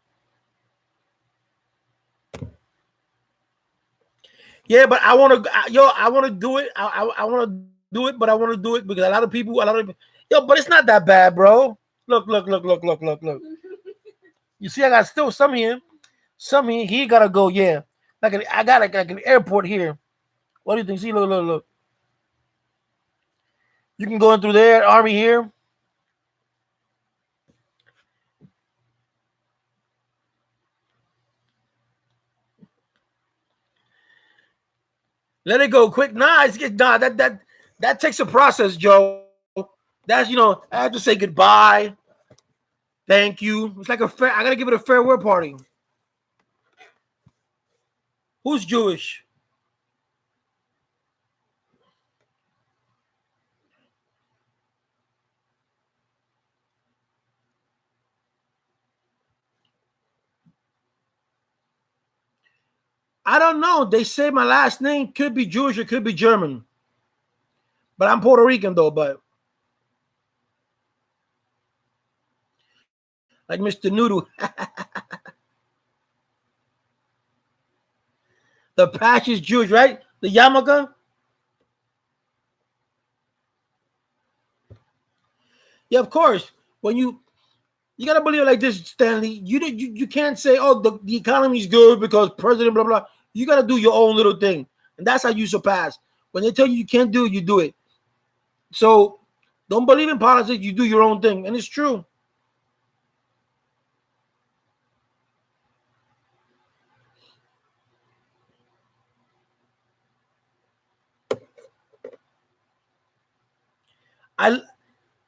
[SPEAKER 1] Yeah, but I want to, I want to do it. I want to do it, but I want to do it because a lot of people, but it's not that bad, bro. Look, look, look, look, look, look, look. You see, I got still some here. Some here, he gotta go. Yeah, I got like an airport here. What do you think? See, look, look, look. You can go in through there, army here. Let it go quick. Nah, that takes a process, Joe. That's I have to say goodbye. Thank you. It's like a fair. I gotta give it a farewell party. Who's Jewish? I don't know. They say my last name could be Jewish or could be German. But I'm Puerto Rican though, but like Mr. Noodle. The patch is Jewish, right? The yarmulke. Yeah, of course. When you gotta believe it like this, Stanley. You can't say, oh, the economy's good because President blah blah. You gotta do your own little thing, and that's how you surpass. When they tell you can't do it, you do it. So don't believe in politics. You do your own thing, and it's true.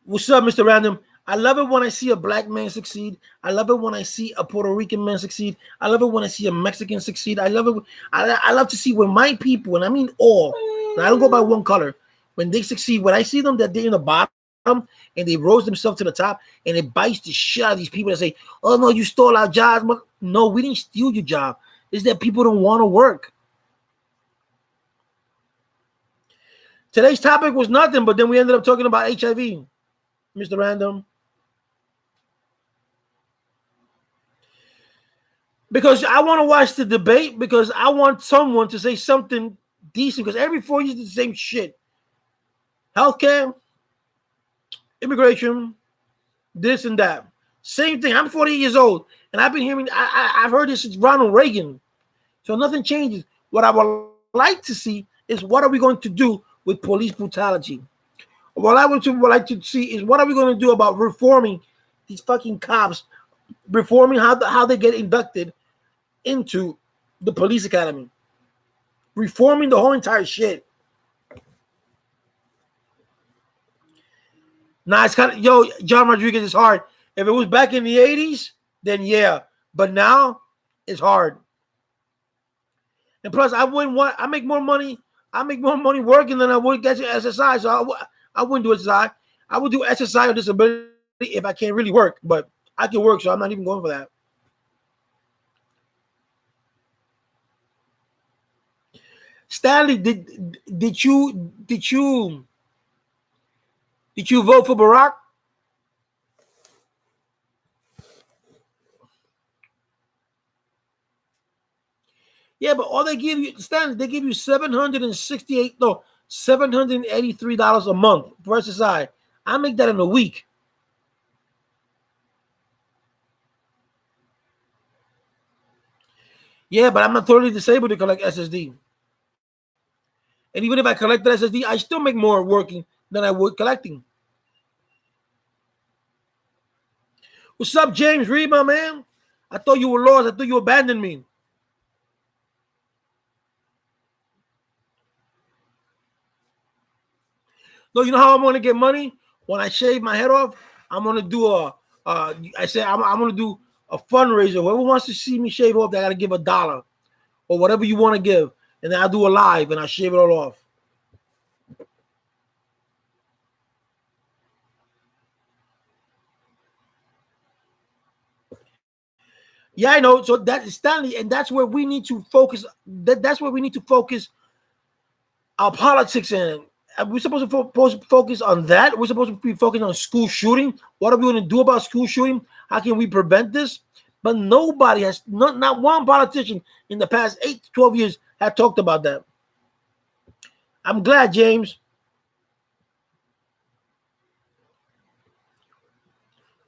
[SPEAKER 1] What's up, Mr. Random? I love it when I see a black man succeed. I love it when I see a Puerto Rican man succeed. I love it when I see a Mexican succeed. I love it. I love to see when my people, and I mean all, and I don't go by one color, when they succeed, when I see them that they're in the bottom and they rose themselves to the top, and it bites the shit out of these people that say, oh no, you stole our jobs. No, we didn't steal your job. It's that people don't want to work. Today's topic was nothing, but then we ended up talking about HIV, Mr. Random. Because I want to watch the debate, because I want someone to say something decent, because every 4 years it's the same shit. Healthcare, immigration, this and that. Same thing. I'm 48 years old, and I've been hearing, I've heard this since Ronald Reagan. So nothing changes. What I would like to see is, what are we going to do with police brutality? What I would like to see is, what are we going to do about reforming these fucking cops, reforming how they get inducted into the police academy, reforming the whole entire shit. Now it's kind of, John Rodriguez is hard. If it was back in the 80s, then yeah. But now it's hard. And plus, I make more money working than I would get to SSI. So I wouldn't do SSI. I would do SSI or disability if I can't really work. But I can work, so I'm not even going for that. Stanley, did you vote for Barack? Yeah, but all they give you, Stanley, they give you $783 a month for SSI. I make that in a week. Yeah, but I'm not totally disabled to collect SSD. And even if I collected SSD, I still make more working than I would collecting. What's up, James Reed, my man? I thought you were lost. I thought you abandoned me. No, you know how I'm going to get money? When I shave my head off, I'm going to do I'm going to do a fundraiser. Whoever wants to see me shave off, they got to give $1 or whatever you want to give. And then I'll do a live and I'll shave it all off. Yeah, I know. So that is Stanley, and that's where we need to focus. That's where we need to focus our politics in. We're supposed to focus on that. We're supposed to be focusing on school shooting. What are we going to do about school shooting? How can we prevent this? But nobody has, not one politician in the past 8 to 12 years have talked about that. I'm glad, James.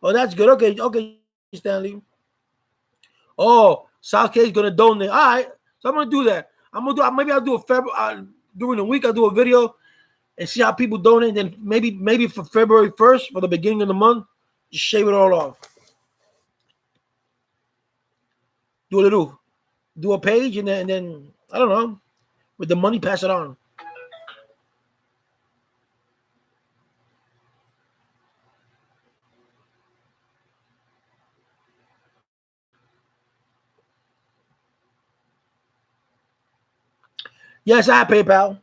[SPEAKER 1] Oh, that's good. Okay, Stanley. Oh, South K is going to donate. All right, so I'm going to do that. Maybe I'll do a during the week. I'll do a video and see how people donate. Then maybe for February 1st, for the beginning of the month, just shave it all off. Do a page, and then I don't know, with the money, pass it on. Yes, I have PayPal.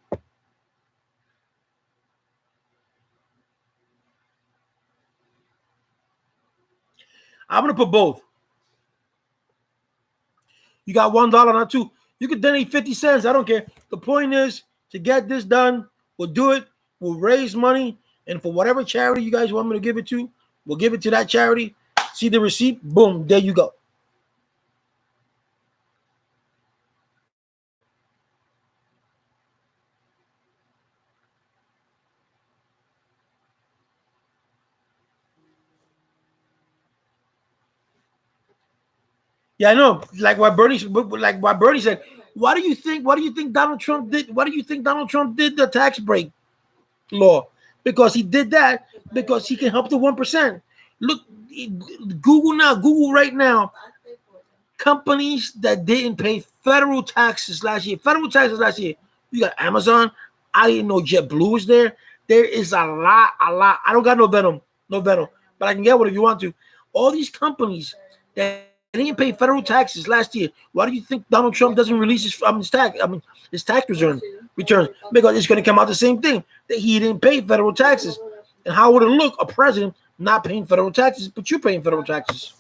[SPEAKER 1] I'm gonna put both. You got $1, not $2. You can donate 50 cents. I don't care. The point is to get this done. We'll do it. We'll raise money, and for whatever charity you guys want me to give it to, we'll give it to that charity. See the receipt? Boom, there you go. Yeah, I know. Like what Bernie said. What do you think Donald Trump did? What do you think Donald Trump did the tax break law? Because he did that because he can help the 1%. Look, Google right now. Companies that didn't pay federal taxes last year. You got Amazon. I didn't know JetBlue was there. There is a lot. I don't got no venom. But but I can get whatever you want to. All these companies that didn't pay federal taxes last year. Why do you think Donald Trump doesn't release his tax returns? Because it's going to come out the same thing, that he didn't pay federal taxes. And how would it look, a president not paying federal taxes, but you paying federal taxes?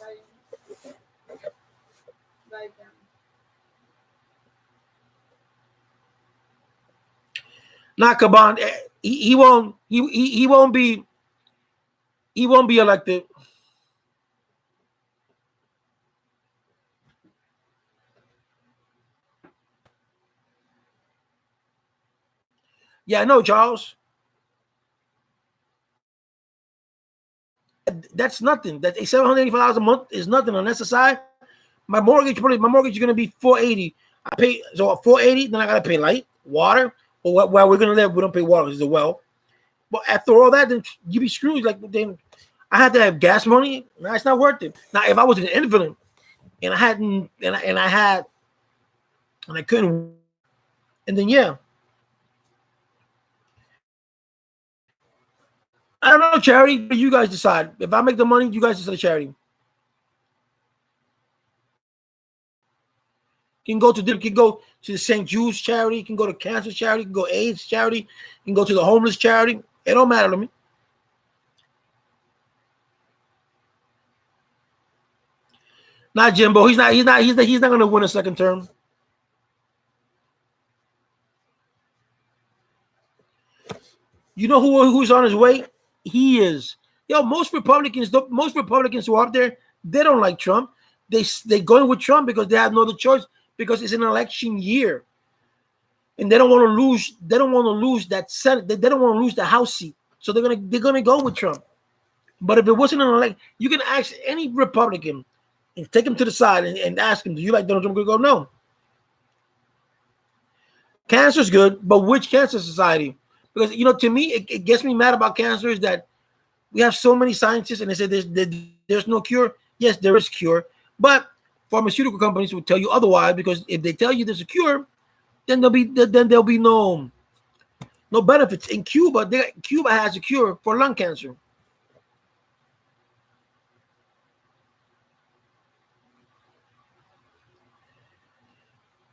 [SPEAKER 1] Not Caban. He won't be elected. Yeah, I know, Charles. That's nothing. That $785 a month is nothing on SSI. My mortgage is going to be $480. I pay so $480. Then I got to pay light, water. Or where we're going to live, we don't pay water. It's a well. But after all that, then you be screwed. Like then, I had to have gas money. Nah, it's not worth it. Now, if I was an invalid and I hadn't, and I couldn't, and then yeah. I don't know, charity. You guys decide. If I make the money, you guys decide charity. You can go to the St. Jude's charity. You can go to cancer charity. You can go AIDS charity. You can go to the homeless charity. It don't matter to me. Not Jimbo. He's not going to win a second term. You know who's on his way? He is. Yo, most Republicans who are up there, they don't like Trump. They going with Trump because they have no other choice, because it's an election year. And they don't want to lose. They don't want to lose that Senate. They don't want to lose the House seat. So they're gonna go with Trump. But if it wasn't an election, you can ask any Republican and take him to the side and ask him, do you like Donald Trump? Go, no. Cancer's good, but which cancer society? Because, to me, it gets me mad about cancer is that we have so many scientists and they say there's no cure. Yes, there is cure. But pharmaceutical companies will tell you otherwise, because if they tell you there's a cure, then there'll be no benefits. In Cuba, Cuba has a cure for lung cancer.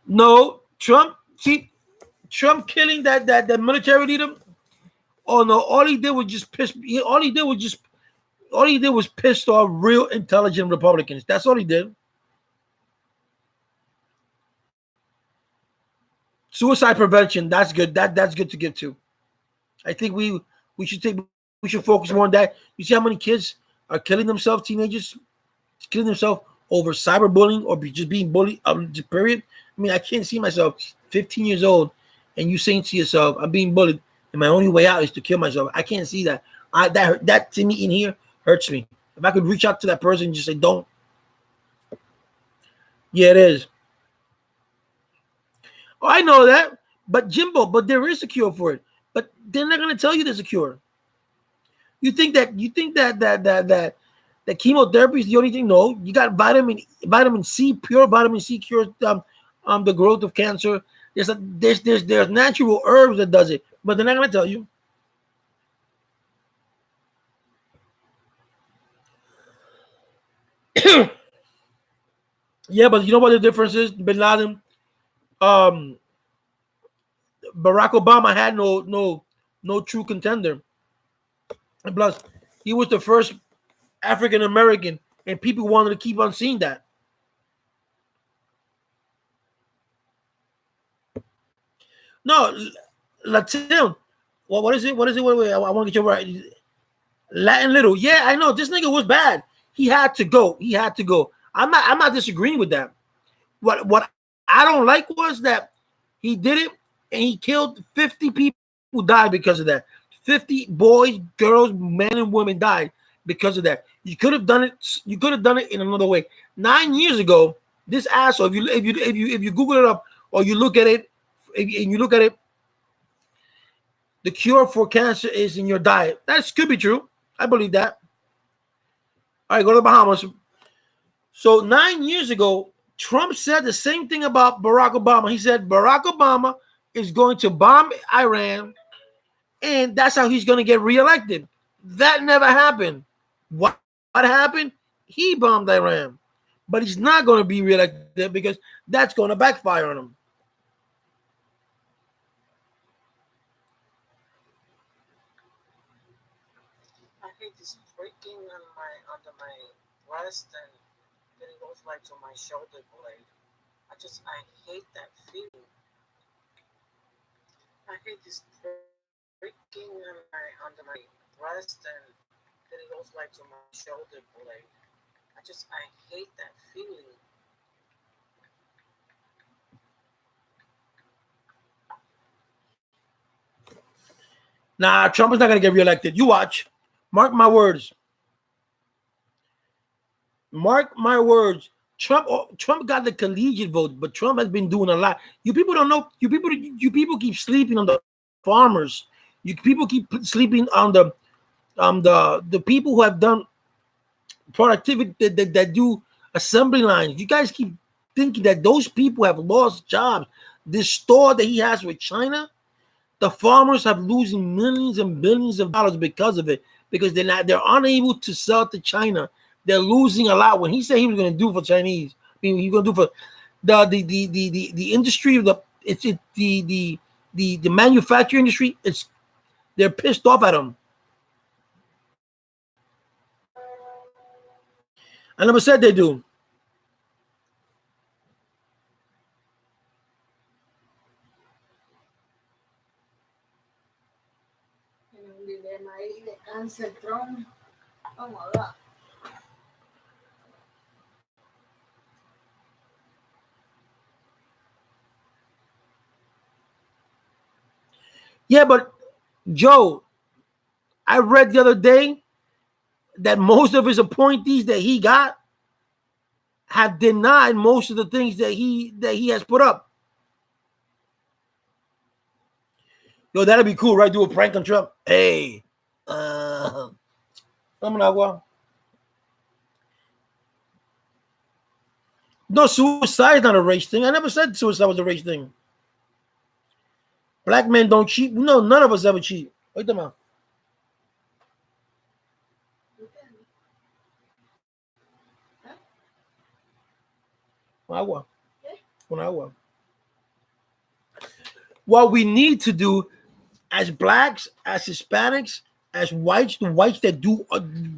[SPEAKER 1] No, Trump killing that military leader. Oh no! All he did was just piss. All he did was pissed off real intelligent Republicans. That's all he did. Suicide prevention. That's good. That's good to give to. I think we should focus more on that. You see how many kids are killing themselves? Teenagers killing themselves over cyberbullying or just being bullied. Period. I mean, I can't see myself 15 years old and you saying to yourself, "I'm being bullied, and my only way out is to kill myself." I can't see that. That to me in here hurts me. If I could reach out to that person and just say, "Don't." Yeah, it is. Oh, I know that, but Jimbo, there is a cure for it. But they're not going to tell you there's a cure. You think that chemotherapy is the only thing? No, you got vitamin C. Pure vitamin C cures the growth of cancer. There's natural herbs that does it, but they're not going to tell you. Yeah, but you know what the difference is? Bin Laden, Barack Obama had no true contender. And plus, he was the first African American, and people wanted to keep on seeing that. No, Latino. Well, what is it? Wait, I want to get you right. Latin little. Yeah, I know. This nigga was bad. He had to go. I'm not disagreeing with that. What I don't like was that he did it and he killed 50 people who died because of that. 50 boys, girls, men, and women died because of that. You could have done it. You could have done it in another way. 9 years ago, this asshole. If you Google it up or you look at it, the cure for cancer is in your diet. That could be true. I believe that. All right, go to the Bahamas. So 9 years ago, Trump said the same thing about Barack Obama. He said Barack Obama is going to bomb Iran, and that's how he's going to get reelected. That never happened. Why happened? He bombed Iran. But he's not going to be reelected because that's going to backfire on him.
[SPEAKER 4] I hate this freaking under my breast, and then it goes like to my shoulder blade. I hate that feeling. I hate this freaking under my breast, and then it goes like to my shoulder blade. I hate that feeling.
[SPEAKER 1] Nah, Trump is not going to get reelected. You watch. Mark my words. Mark my words. Trump got the collegiate vote, but Trump has been doing a lot. You people don't know. You people keep sleeping on the farmers. You people keep sleeping on the people who have done productivity that do assembly lines. You guys keep thinking that those people have lost jobs. This store that he has with China, the farmers have losing millions and billions of dollars because of it, because they're unable to sell to China. They're losing a lot. When he said he was going to do for Chinese, I mean, he's going to do for the industry of the manufacturing industry. They're pissed off at him. I never said they do.
[SPEAKER 3] Tiene un dilema ahí de cáncer, Trump. Vamos a ver.
[SPEAKER 1] Yeah, but Joe, I read the other day that most of his appointees that he got have denied most of the things that he has put up. Yo, that'd be cool, right? Do a prank on Trump. Hey, no, suicide is not a race thing. I never said suicide was a race thing. Black men don't cheat. No, none of us ever cheat. Wait a minute. What we need to do as blacks, as Hispanics, as whites, the whites that do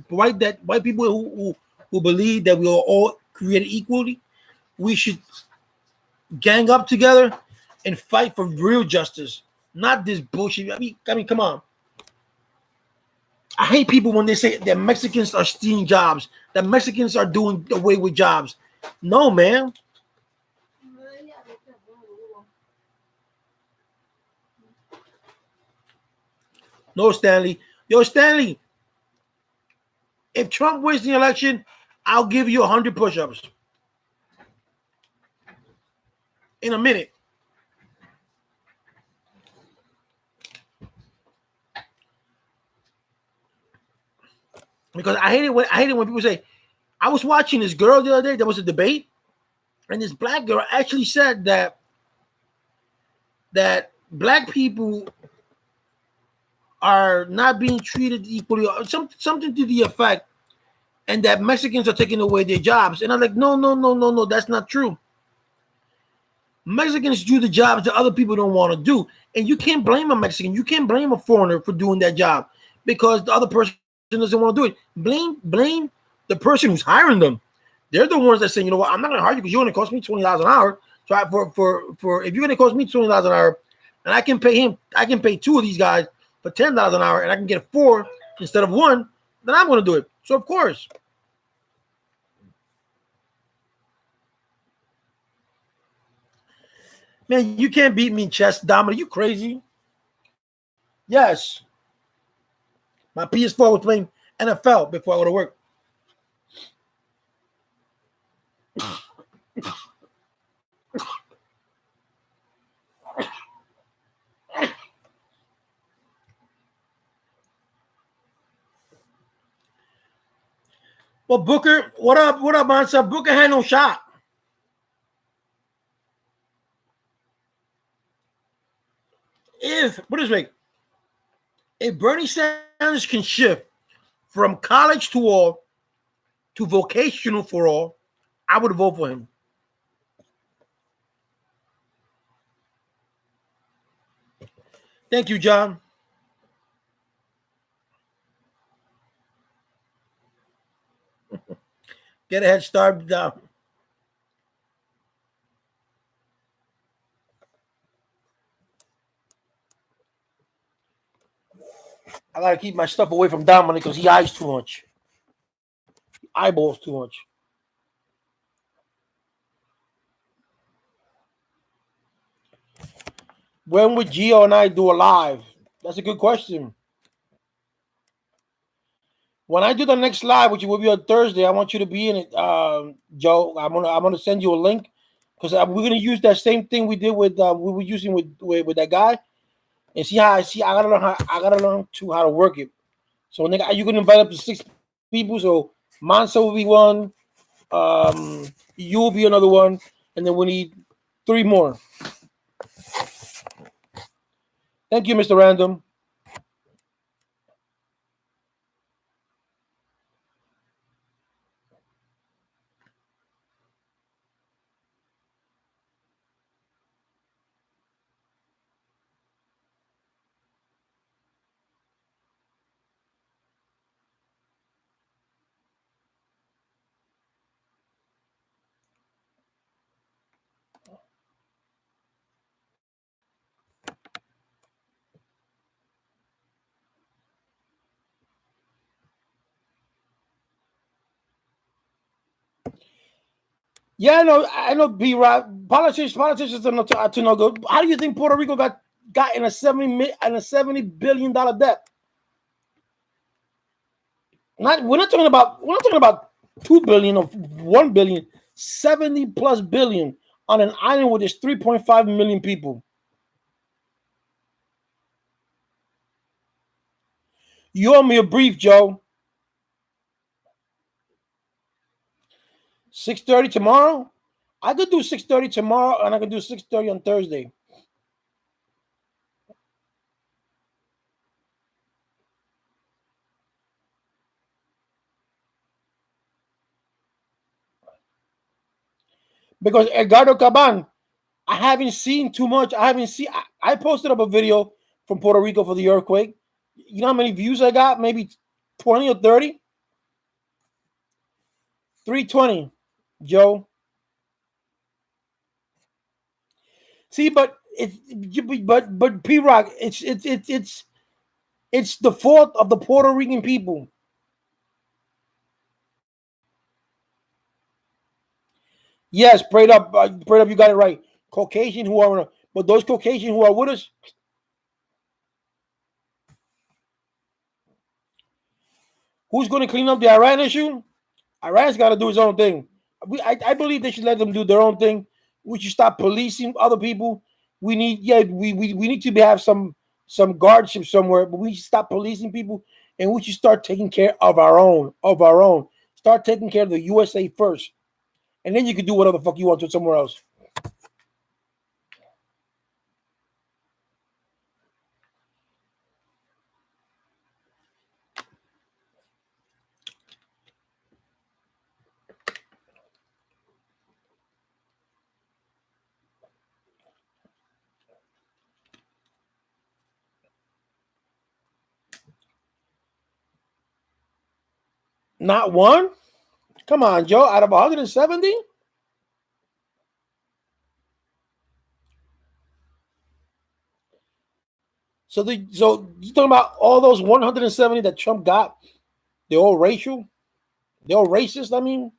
[SPEAKER 1] white people who believe that we are all created equally, we should gang up together and fight for real justice, not this bullshit. I mean, come on. I hate people when they say that Mexicans are stealing jobs, that Mexicans are doing away with jobs. No, man. No, Stanley. Yo, Stanley, if Trump wins the election, I'll give you 100 push-ups. In a minute. Because I hate it when people say, I was watching this girl the other day, there was a debate, and this black girl actually said that black people are not being treated equally, or something to the effect, and that Mexicans are taking away their jobs. And I'm like, no, that's not true. Mexicans do the jobs that other people don't want to do. And you can't blame a Mexican. You can't blame a foreigner for doing that job because the other person doesn't want to do it. Blame the person who's hiring them. They're the ones that say, you know what, I'm not going to hire you because you're going to cost me $20 an hour. So for if you're going to cost me $20 an hour, and I can pay two of these guys for $10 an hour, and I can get 4 instead of 1, then I'm going to do it. So of course. Man, you can't beat me in chess, Dominic. You crazy? Yes. My PS4 was playing NFL before I go to work. Well, Booker, what up? What up, man? So Booker had no shot. Put it this way, if Bernie Sanders can shift from college to all to vocational for all, I would vote for him. Thank you, John. Get a head start. I gotta keep my stuff away from Dominic because he eyes too much. He eyeballs too much. When would Gio and I do a live? That's a good question. When I do the next live, which will be on Thursday, I want you to be in it, Joe. I'm gonna send you a link because we're gonna use that same thing we did with we were using with that guy, and see how I gotta learn how to work it. So nigga, you can invite up to 6 people. So Mansa will be one, you will be another one, and then we need 3 more. Thank you, Mr. Random. Yeah, I know. B. Rock, politicians are not to no good. How do you think Puerto Rico got in a $70 billion debt? We're not talking about 2 billion or 1 billion, 70+ billion on an island where there's 3.5 million people. You owe me a brief, Joe. 6:30 tomorrow. I could do 6:30 tomorrow, and I could do 6:30 on Thursday. Because Edgardo Caban, I haven't seen too much. I posted up a video from Puerto Rico for the earthquake. You know how many views I got? Maybe 20 or 30. 320, Joe. See, but P Rock, it's the fault of the Puerto Rican people. Yes, prayed up, you got it right. Caucasian who are, but those Caucasian who are with us, who's going to clean up the Iran issue? Iran's got to do his own thing. I believe they should let them do their own thing. We should stop policing other people. We need we need to have some guardship somewhere, but we should stop policing people and we should start taking care of our own. Start taking care of the USA first, and then you can do whatever the fuck you want to somewhere else. Not one? Come on, Joe. Out of 170? So you talking about all those 170 that Trump got? They're all racial? They're all racist, I mean?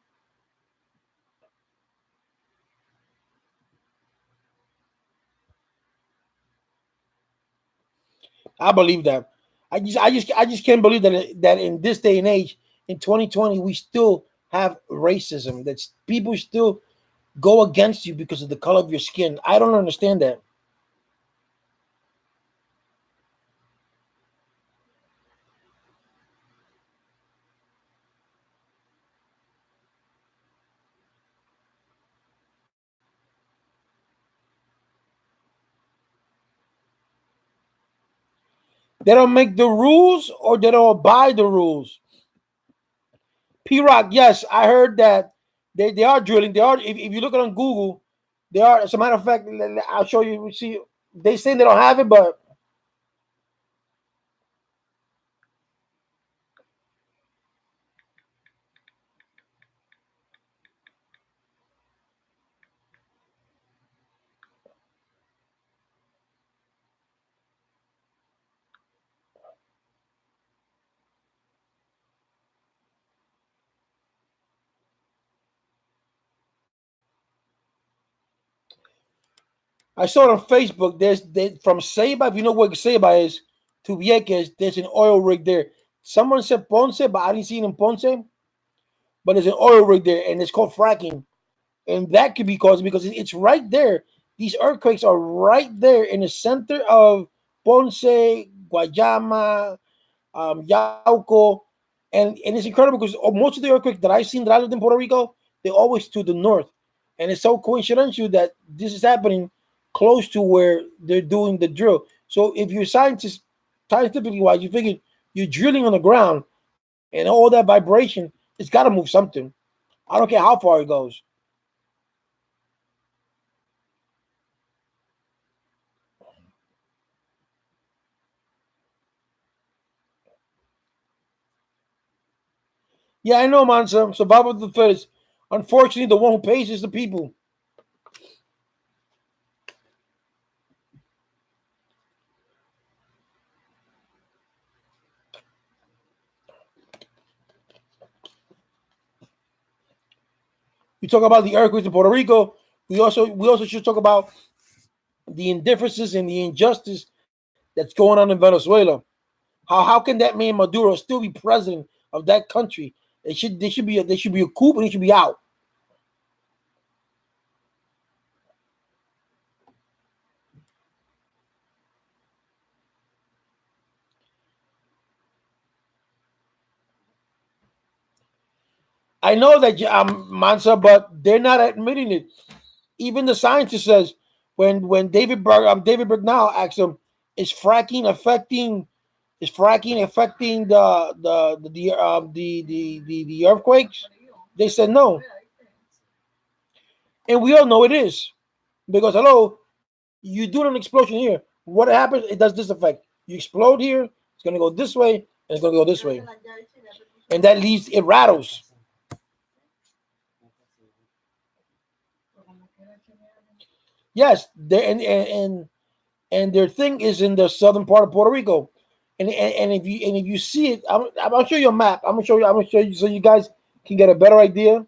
[SPEAKER 1] I believe that. I just can't believe that in this day and age, in 2020, we still have racism. That people still go against you because of the color of your skin. I don't understand that. They don't make the rules or they don't abide the rules. P-Rock, yes, I heard that they are drilling. They are. If you look it on Google, they are. As a matter of fact, I'll show you. See, they say they don't have it, but I saw it on Facebook. From Ceiba, if you know where Ceiba is, to Vieques, there's an oil rig there. Someone said Ponce, but I didn't see it in Ponce. But there's an oil rig there, and it's called fracking. And that could be caused because it's right there. These earthquakes are right there in the center of Ponce, Guayama, Yauco, and it's incredible because most of the earthquakes that I've seen that I lived in Puerto Rico, they're always to the north, and it's so coincidental that this is happening close to where they're doing the drill. So if you're scientists, scientifically wise, you figure you're drilling on the ground, and all that vibration, it's got to move something. I don't care how far it goes. Yeah, I know, man. Survival of the fittest. Unfortunately, the one who pays is the people. We talk about the earthquakes in Puerto Rico. We also should talk about the indifferences and the injustice that's going on in Venezuela. How can that man Maduro still be president of that country? There should be a coup and he should be out. I know that Mansa, but they're not admitting it. Even the scientist says when David Bergnow asks him, is fracking affecting the earthquakes? They said no, and we all know it is because hello, you do an explosion here. What happens? It does this effect. You explode here, it's gonna go this way, and it's gonna go this way, and that leaves it rattles. Yes, and their thing is in the southern part of Puerto Rico, and if you see it, I'll show you a map. I'm gonna show you so you guys can get a better idea.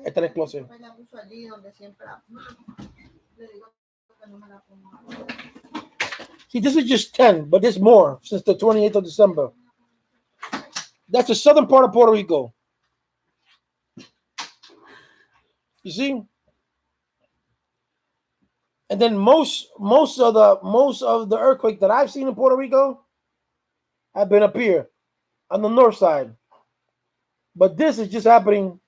[SPEAKER 1] Esta es el closet. See, this is just 10, but there's more since the 28th of December. That's the southern part of Puerto Rico. You see? And then most of the earthquake that I've seen in Puerto Rico have been up here on the north side. But this is just happening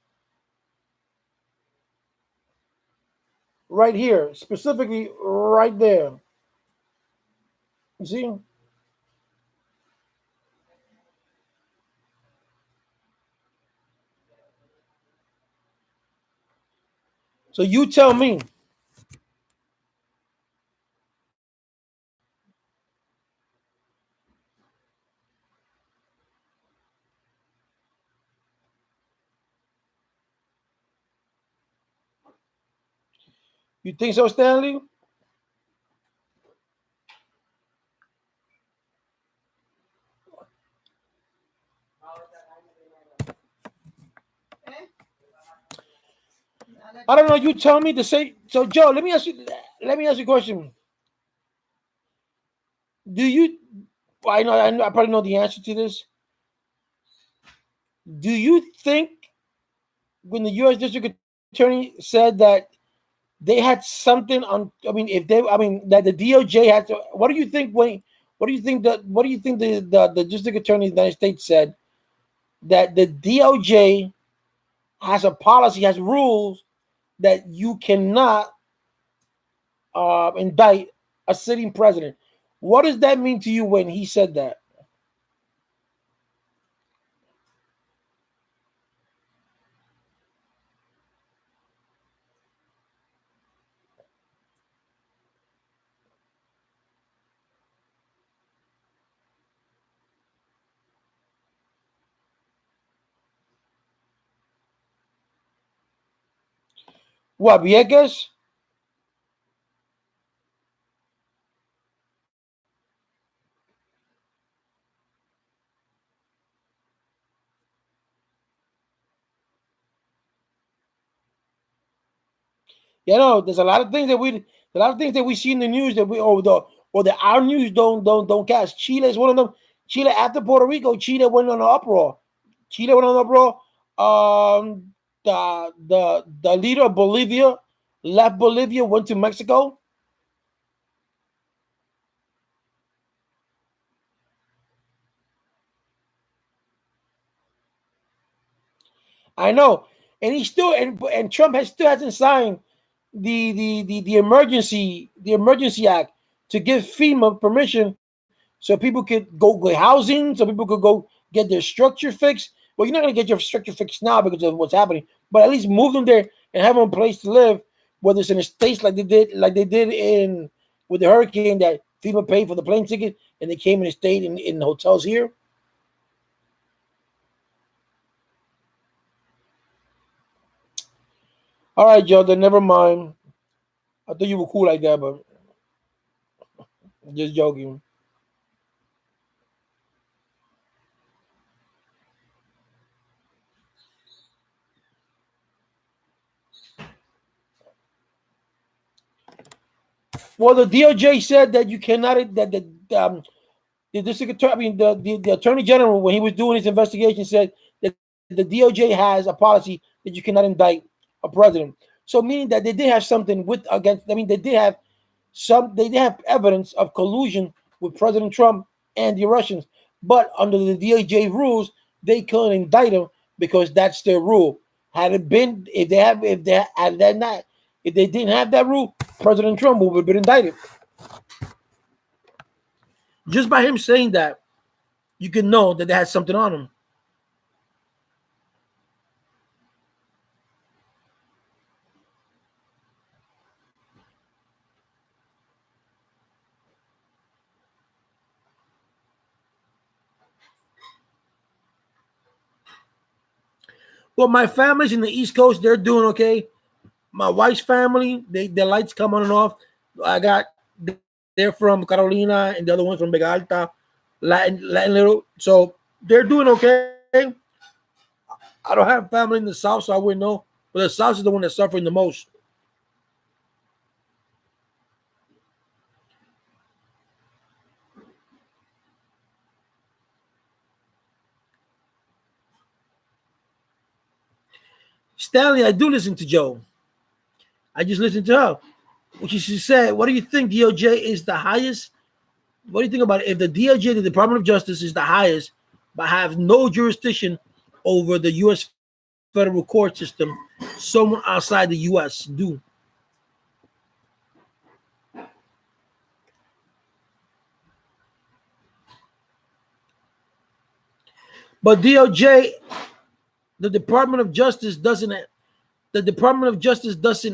[SPEAKER 1] right here, specifically right there. You see? So you tell me. You think so, Stanley? I don't know. You tell me to say. So, Joe, let me ask you a question. Do you? I know. I probably know the answer to this. Do you think when the U.S. District Attorney said that they had something on? I mean, that the DOJ had to. What do you think the District Attorney of the United States said that the DOJ has a policy, has rules that you cannot indict a sitting president. What does that mean to you when he said that? What, Vieques? You know, there's a lot of things that we see in the news that we or that our news don't catch. Chile is one of them. Chile after Puerto Rico, Chile went on an uproar. Chile went on an uproar. The leader of Bolivia left Bolivia, went to Mexico. I know, and he still and Trump still hasn't signed the emergency act to give FEMA permission so people could go get housing, so people could go get their structure fixed. Well, you're not going to get your structure fixed now because of what's happening, but at least move them there and have them a place to live, whether it's in the States like they did in with the hurricane that FEMA paid for the plane ticket and they came and stayed in hotels here. All right, Joe, never mind. I thought you were cool like that, but just joking. Well, the DOJ said that you cannot that the district attorney, I mean the attorney general, when he was doing his investigation, said that the DOJ has a policy that you cannot indict a president. So meaning that they did have something with against. I mean, they did have evidence of collusion with President Trump and the Russians, but under the DOJ rules, they couldn't indict him because that's their rule. Had it been if they didn't have that rule, President Trump would have been indicted. Just by him saying that, you can know that they had something on him. Well, my family's in the East Coast. They're doing okay. My wife's family, their lights come on and off. They're from Carolina, and the other one's from Vega Alta, Latin little. So they're doing okay. I don't have family in the South, so I wouldn't know. But the South is the one that's suffering the most. Stanley, I do listen to Joe. I just listened to her. What she said, what do you think DOJ is the highest? What do you think about it? If the DOJ, the Department of Justice, is the highest, but have no jurisdiction over the U.S. federal court system, someone outside the U.S. do? But DOJ, the Department of Justice doesn't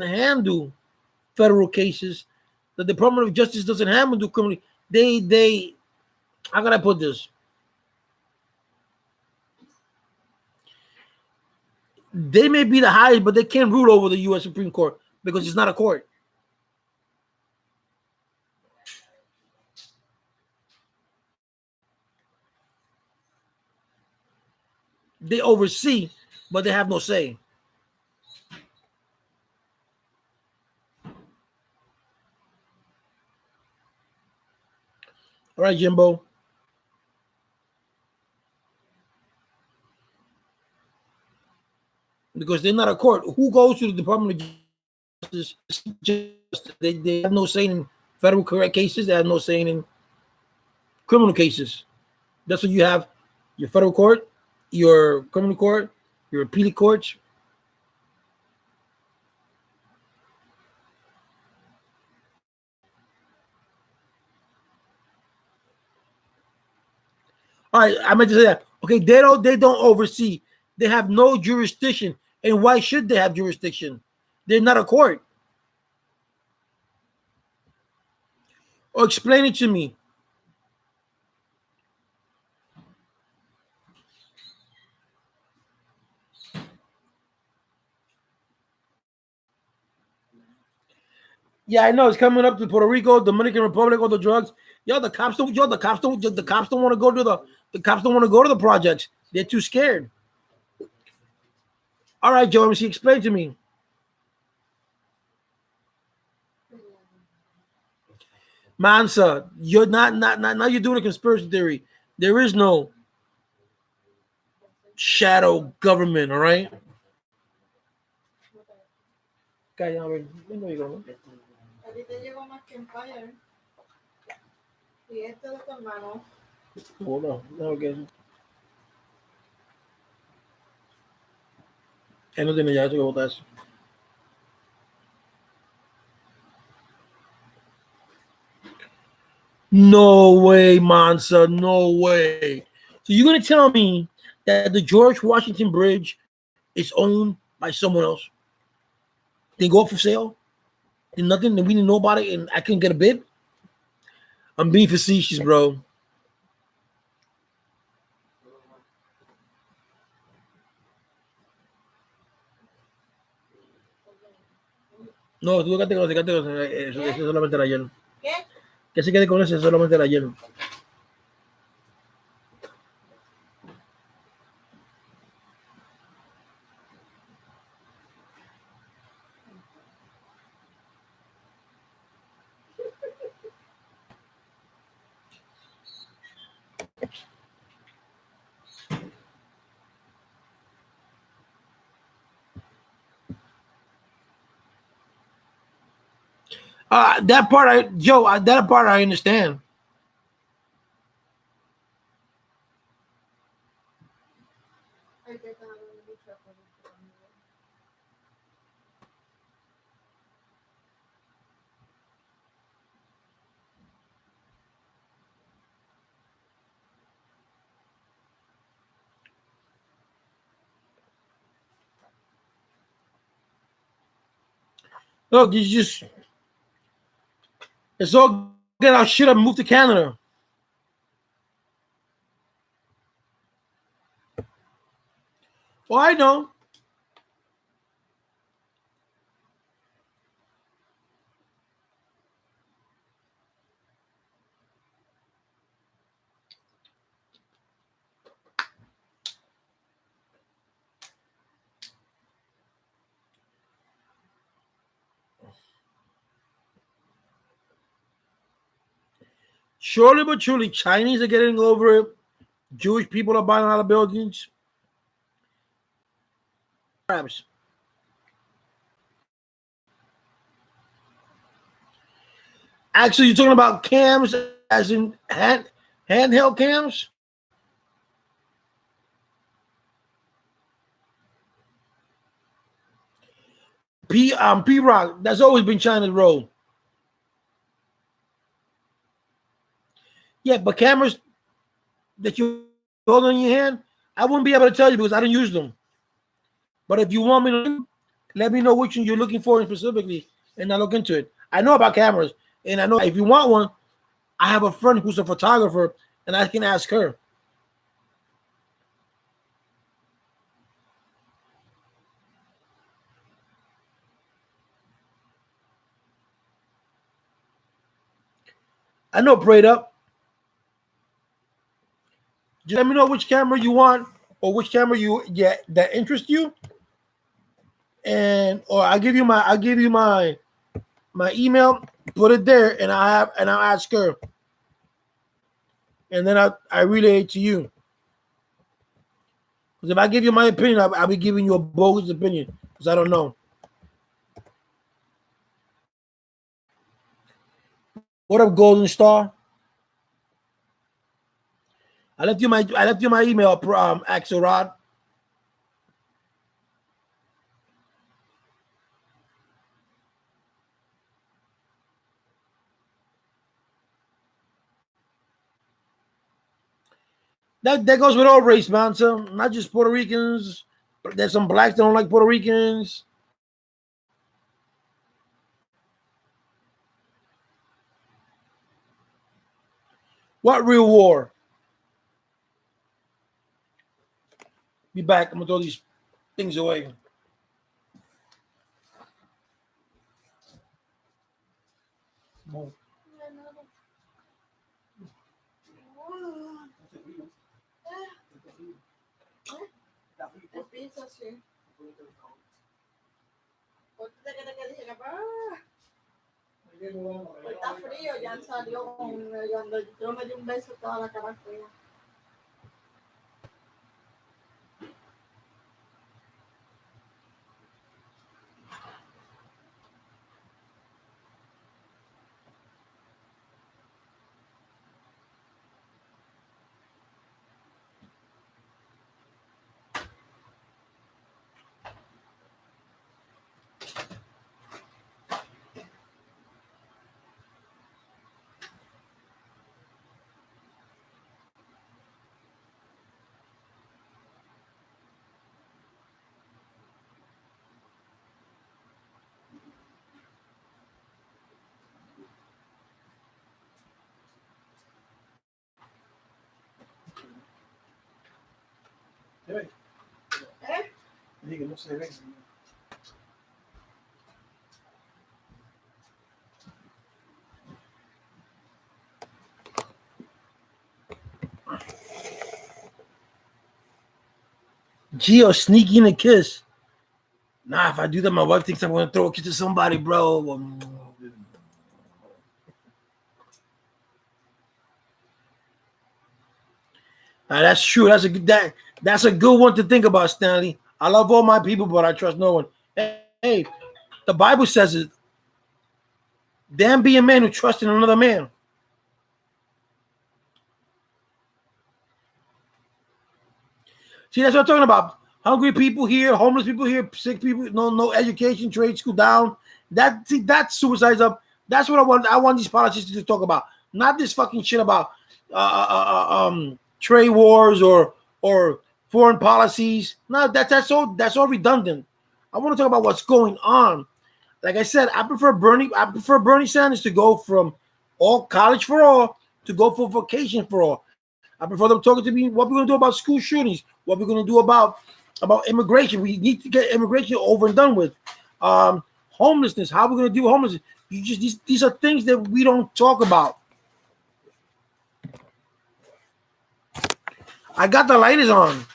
[SPEAKER 1] handle federal cases. The Department of Justice doesn't handle criminal. They how can I put this? They may be the highest, but they can't rule over the U.S. Supreme Court because it's not a court. They oversee, but they have no say. All right, Jimbo. Because they're not a court. Who goes to the Department of Justice? They have no say in federal correct cases. They have no say in criminal cases. That's what you have: your federal court, your criminal court, your appellate courts. All right, I meant to say that. Okay, they don't oversee. They have no jurisdiction. And why should they have jurisdiction? They're not a court. Or explain it to me. Yeah, I know it's coming up to Puerto Rico, Dominican Republic, all the drugs. The cops don't want to go to the cops don't want to go to the projects. They're too scared. All right, Joe, MC, explain to me. Mansa, you're not now you're doing a conspiracy theory. There is no shadow government, all right? Okay, all right. Where you going?
[SPEAKER 3] A ti te llegó más que Empire. Y este de tu hermano.
[SPEAKER 1] Hold on. No, okay. No tiene ya eso que votar. No way, Mansa. No way. So you're gonna tell me that the George Washington Bridge is owned by someone else? They go up for sale? And nothing that we didn't know about it, and I couldn't get a bid? I'm being facetious, bro. No, tú quédate con eso, eso solamente era ayer.
[SPEAKER 3] ¿Qué?
[SPEAKER 1] Que se quede con eso solamente era ayer. That part, that part I understand.
[SPEAKER 3] Hay que tener mucha política.
[SPEAKER 1] Look, it's all get our shit up and move to Canada. Well, I know. Surely but truly, Chinese are getting over it. Jewish people are buying a lot of buildings. Arabs. Actually, you're talking about cams as in handheld cams? P Rock, that's always been China's role. Yeah, but cameras that you hold in your hand, I wouldn't be able to tell you because I don't use them. But if you want me to, let me know which one you're looking for specifically, and I'll look into it. I know about cameras, and I know if you want one, I have a friend who's a photographer, and I can ask her. I know, prayed up. Just let me know which camera you want or which camera that interests you, and or I'll give you my email. Put it there, and I'll ask her, and then I relay it to you. Because if I give you my opinion, I'll be giving you a bogus opinion because I don't know. What up, Golden Star? I left you my email, Axelrod. That goes with all race, man. So not just Puerto Ricans. But there's some blacks that don't like Puerto Ricans. What real war? Be back. I'm gonna throw these things away.
[SPEAKER 3] El piso, sí. Ahorita que dije, está frío, ya salió cuando yo me di un beso toda la cara fría. ¿Eh?
[SPEAKER 1] Dije, no se ve. Gio sneaking a kiss. Nah, if I do that, my wife thinks I'm gonna throw a kiss to somebody, bro. That's true. That's a good one to think about, Stanley. I love all my people, but I trust no one. Hey, the Bible says it. Damn, be a man who trusts in another man. See, that's what I'm talking about. Hungry people here, homeless people here, sick people, no education, trade school down. That's suicide's up. That's what I want. I want these politicians to talk about, not this fucking shit about trade wars or foreign policies. No, that's all redundant. I want to talk about what's going on. Like I said, I prefer Bernie Sanders to go from all college for all to go for vocation for all. I prefer them talking to me what we're going to do about school shootings, what we're going to do about immigration. We need to get immigration over and done with. Homelessness, how we're going to deal with homelessness. These are things that we don't talk about. I got the lighters on.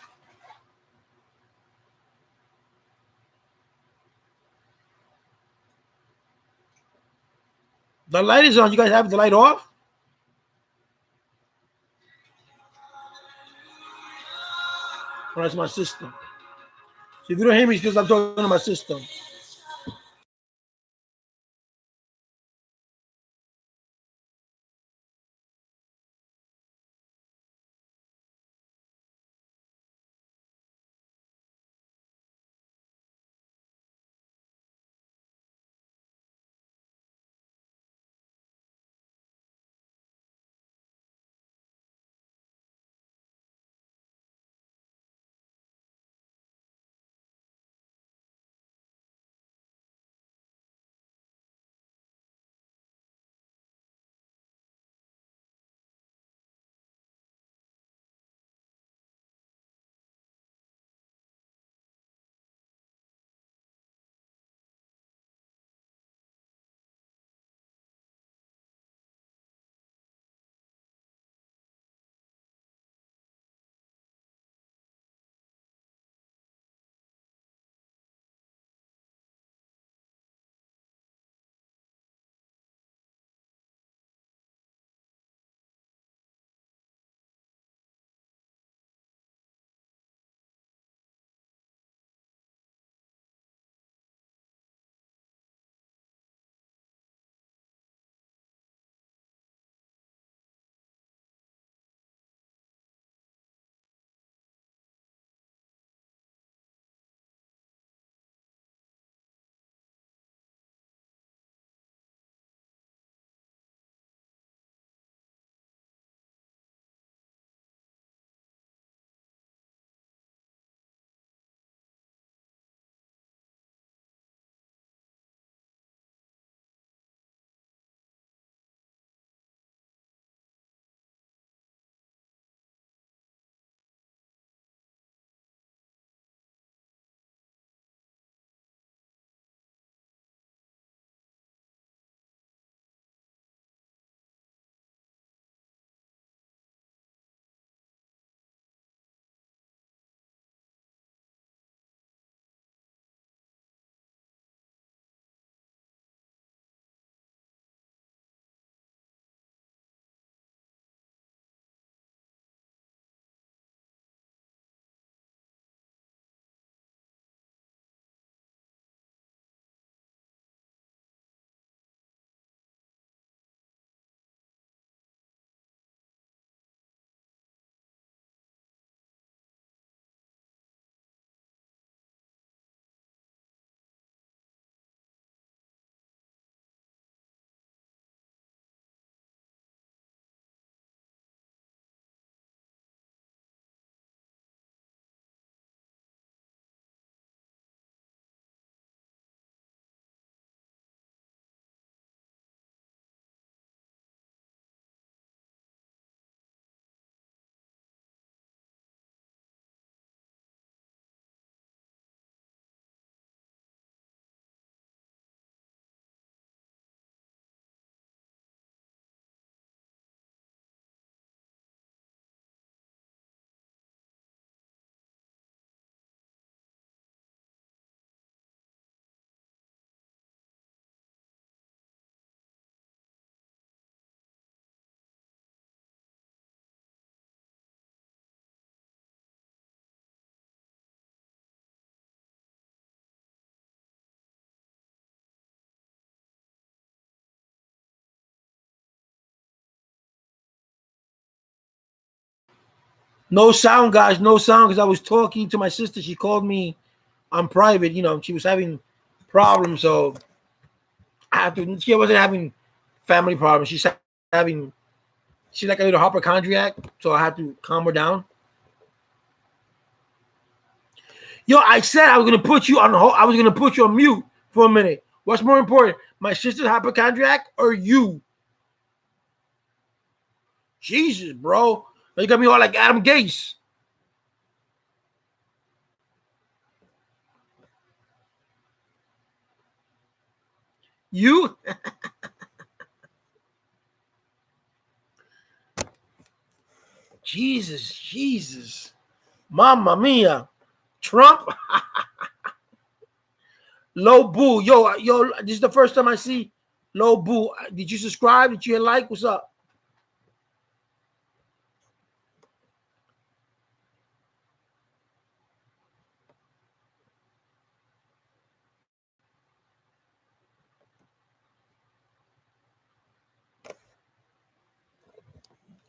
[SPEAKER 1] The light is on. You guys have the light off? Oh, that's my system. So if you don't hear me, it's because I'm talking to my system. No sound, guys. No sound because I was talking to my sister. She called me on private. You know, she was having problems, so I had to. She wasn't having family problems. Having. She's like a little hypochondriac, so I had to calm her down. Yo, I said I was gonna put you on hold. I was gonna put you on mute for a minute. What's more important, my sister's hypochondriac or you? Jesus, bro. You got me all like Adam Gase. You? Jesus. Mamma mia. Trump? Low Boo. Yo, this is the first time I see Low Boo. Did you subscribe? Did you like? What's up?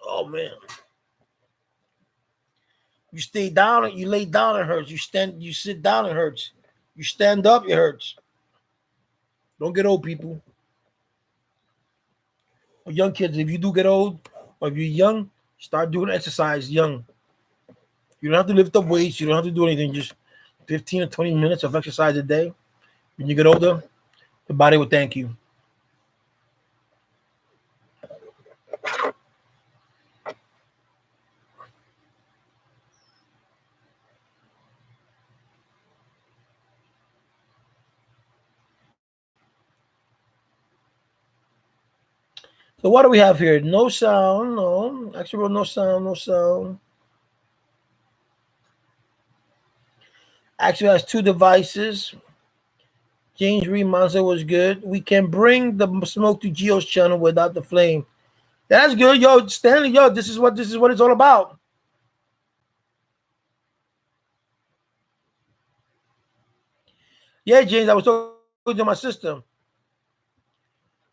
[SPEAKER 1] Oh man. You stay down, you lay down, it hurts. You sit down, it hurts. You stand up, it hurts. Don't get old, people. Or young kids, if you do get old, or if you're young, start doing exercise young. You don't have to lift up weights, you don't have to do anything, just 15 or 20 minutes of exercise a day. When you get older, the body will thank you. So what do we have here? No sound, no. Actually, no sound. Actually has two devices. James Reed Monster was good. We can bring the smoke to Geo's channel without the flame. That's good, yo, Stanley. Yo, this is what it's all about. Yeah, James, I was talking to my sister.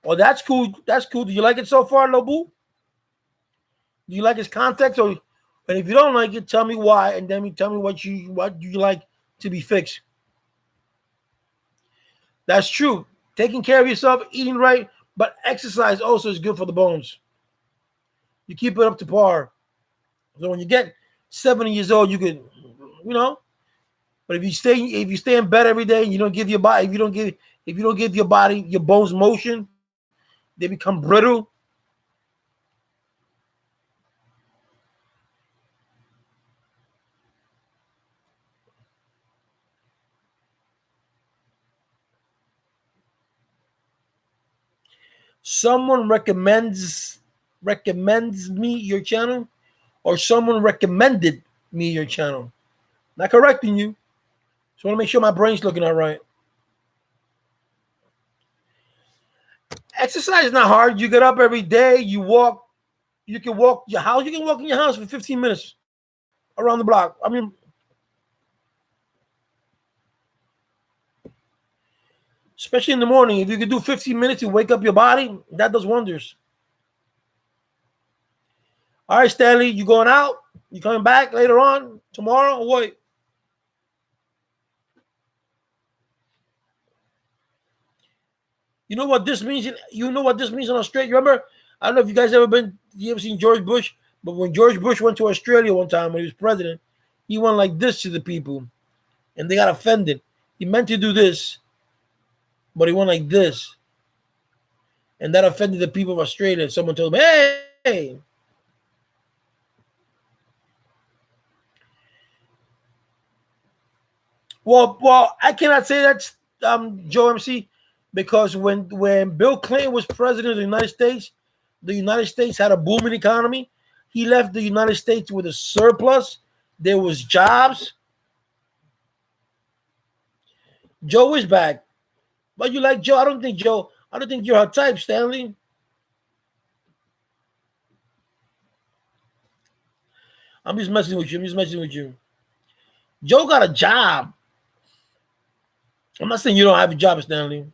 [SPEAKER 1] Oh, that's cool. That's cool. Do you like it so far, Lobu? Do you like its context, and if you don't like it, tell me why, and then tell me what you like to be fixed. That's true. Taking care of yourself, eating right, but exercise also is good for the bones. You keep it up to par. So when you get 70 years old, you could, you know. But if you stay in bed every day, and you don't give your body, if you don't give your body, your bones motion, they become brittle. Someone recommends me your channel, or someone recommended me your channel. Not correcting you. Just want to make sure my brain's looking all right. Exercise is not hard. You get up every day. You walk. You can walk your house. You can walk in your house for 15 minutes around the block. I mean, especially in the morning. If you can do 15 minutes to wake up your body, that does wonders. All right, Stanley, you going out? You coming back later on tomorrow or what? You know what this means? You know what this means in Australia? Remember? I don't know if you guys you ever seen George Bush? But when George Bush went to Australia one time when he was president, he went like this to the people, and they got offended. He meant to do this, but he went like this, and that offended the people of Australia. And someone told him, "Hey." Well, I cannot say that's Joe MC, because when Bill Clinton was president of the United States had a booming economy. He left the United States with a surplus. There was jobs. Joe is back. But you like Joe? I don't think you're her type, Stanley. I'm just messing with you. Joe got a job. I'm not saying you don't have a job, Stanley.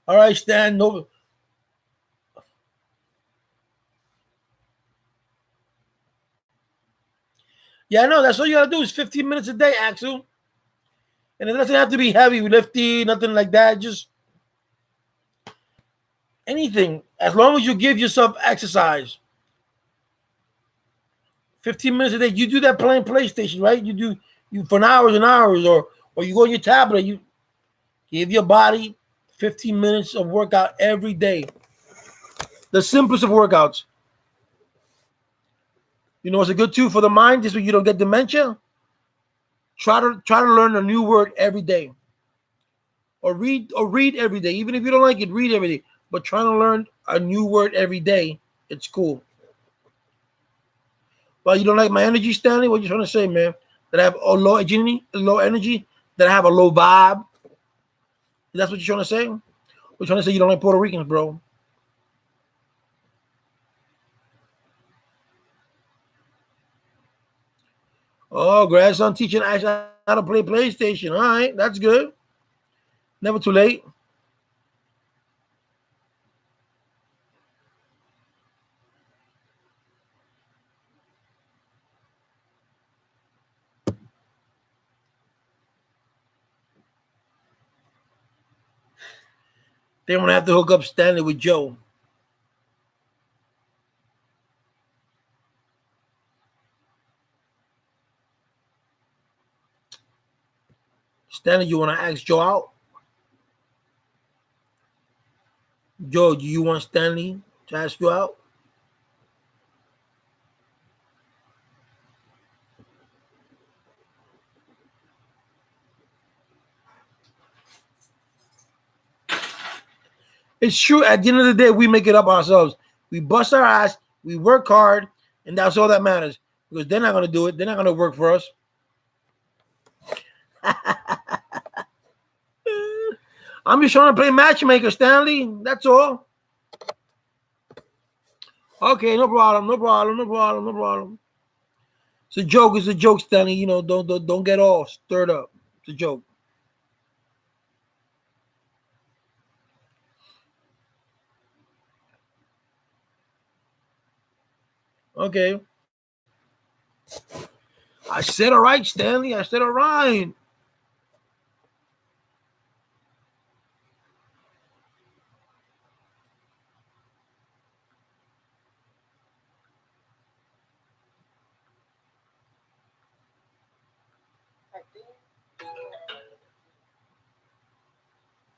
[SPEAKER 1] All right, Stan. No. Yeah, I know. That's all you gotta do is 15 minutes a day, Axel. And it doesn't have to be heavy lifting, nothing like that. Just anything. As long as you give yourself exercise. 15 minutes a day. You do that playing PlayStation, right? You for hours and hours, or you go on your tablet, you give your body 15 minutes of workout every day. The simplest of workouts. You know, it's a good tool for the mind, just so you don't get dementia. Try to learn a new word every day. Or read every day. Even if you don't like it, read every day. But trying to learn a new word every day, it's cool. Well, you don't like my energy, Stanley? What you trying to say, man? That I have a low energy, that I have a low vibe. That's what you're trying to say? We're trying to say you don't like Puerto Ricans, bro. Oh, grandson teaching Ash how to play PlayStation. All right, that's good. Never too late. They want to have to hook up Stanley with Joe. Stanley, you want to ask Joe out? Joe, do you want Stanley to ask you out? It's true. At the end of the day, we make it up ourselves. We bust our ass, we work hard, and that's all that matters. Because they're not going to do it. They're not going to work for us. I'm just trying to play matchmaker, Stanley. That's all. Okay, no problem, no problem, no problem, no problem. It's a joke. It's a joke, Stanley. You know, don't get all stirred up. It's a joke. Okay. I said all right, Stanley. I said all right.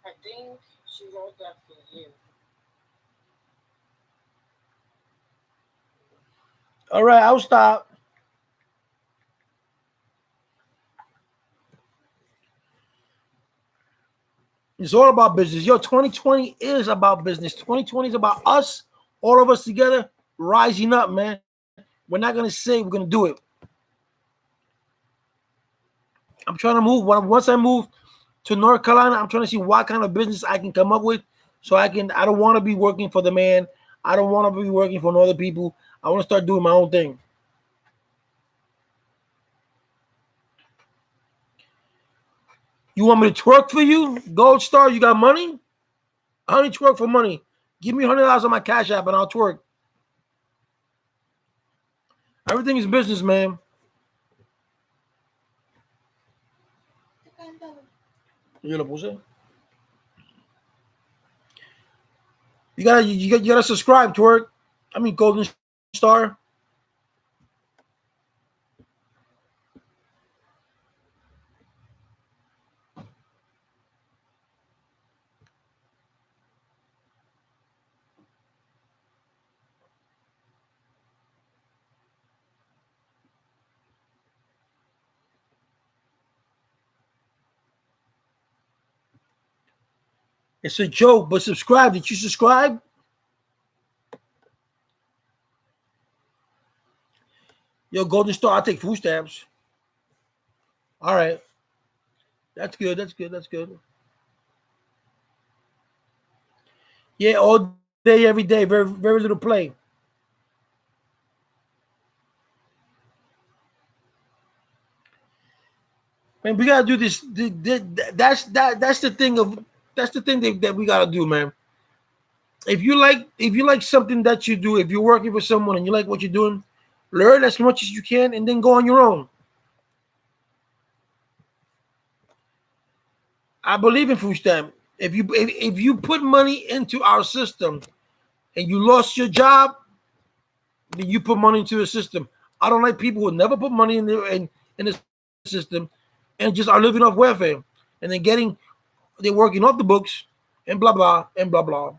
[SPEAKER 4] I think she wrote that for you.
[SPEAKER 1] All right, I'll stop. It's all about business. Yo, 2020 is about business. 2020 is about us, all of us together, rising up, man. We're not gonna say we're gonna do it. I'm trying to move. Once I move to North Carolina, I'm trying to see what kind of business I can come up with. So I don't want to be working for the man. I don't want to be working for other people. I want to start doing my own thing. You want me to twerk for you? Gold Star, you got money? I only twerk for money. Give me $100 on my Cash App and I'll twerk. Everything is business, man. Yo lo puse. You gotta subscribe, twerk. I mean, Golden Star. It's a joke, but subscribe. Did you subscribe? Yo, Golden Star, I'll take food stamps. All right. That's good. That's good. That's good. Yeah, all day, every day. Very, very little play. Man, we gotta do this. That's the thing of that's the thing that we gotta do, man. If you like something that you do, if you're working for someone and you like what you're doing, learn as much as you can and then go on your own. I believe in food stamp. If you put money into our system and you lost your job, then you put money into the system. I don't like people who never put money in the system and just are living off welfare and then they're working off the books and blah blah and blah blah.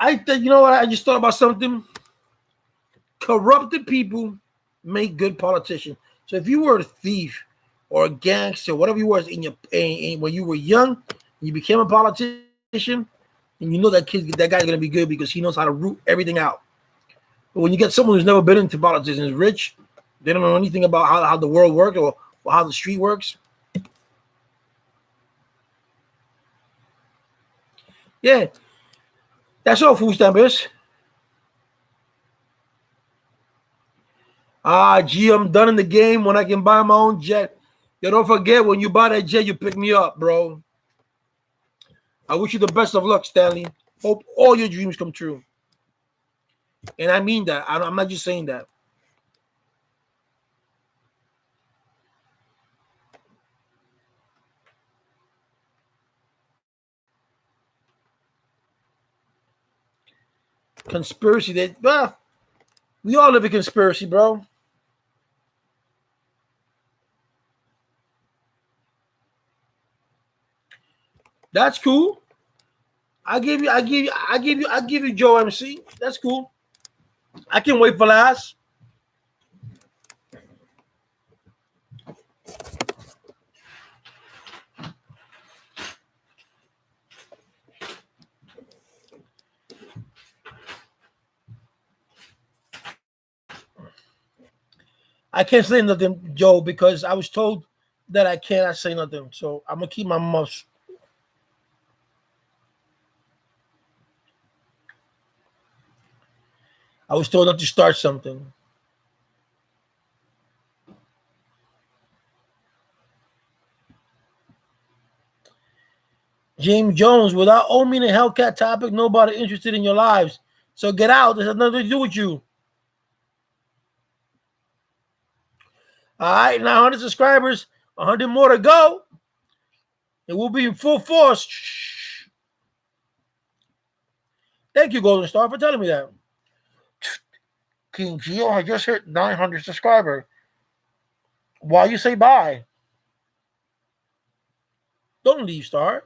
[SPEAKER 1] I think you know what I just thought about something. Corrupted people make good politicians. So if you were a thief or a gangster, whatever you were when you were young, you became a politician, and you know that guy's gonna be good because he knows how to root everything out. But when you get someone who's never been into politics and is rich, they don't know anything about how the world works or how the street works. Yeah, that's all food stamp is. Gee, I'm done in the game when I can buy my own jet. You don't forget when you buy that jet, you pick me up, bro. I wish you the best of luck, Stanley. Hope all your dreams come true. And I mean that. I'm not just saying that. Conspiracy that we all live in conspiracy, bro. That's cool. I give you Joe MC. That's cool. I can wait for last. I can't say nothing, Joe, because I was told that I cannot say nothing. So I'm gonna keep my mouth. I was told not to start something. James Jones, without owning a Hellcat topic, nobody interested in your lives. So get out. This has nothing to do with you. All right, now 100 subscribers, 100 more to go. It will be in full force. Thank you, Golden Star, for telling me that. King Geo, I just hit 900 subscribers. Why you say bye? Don't leave, Star.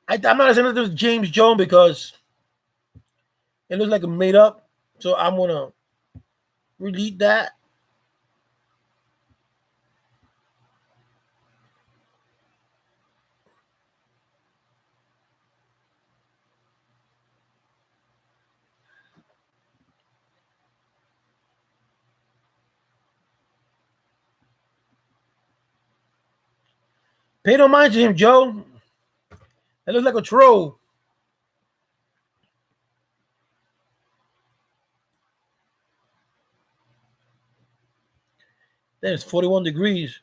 [SPEAKER 1] I'm not saying that was James Jones because it looks like a made up. So I'm gonna delete that. Pay no mind to him, Joe. It looks like a troll. Then it's 41 degrees.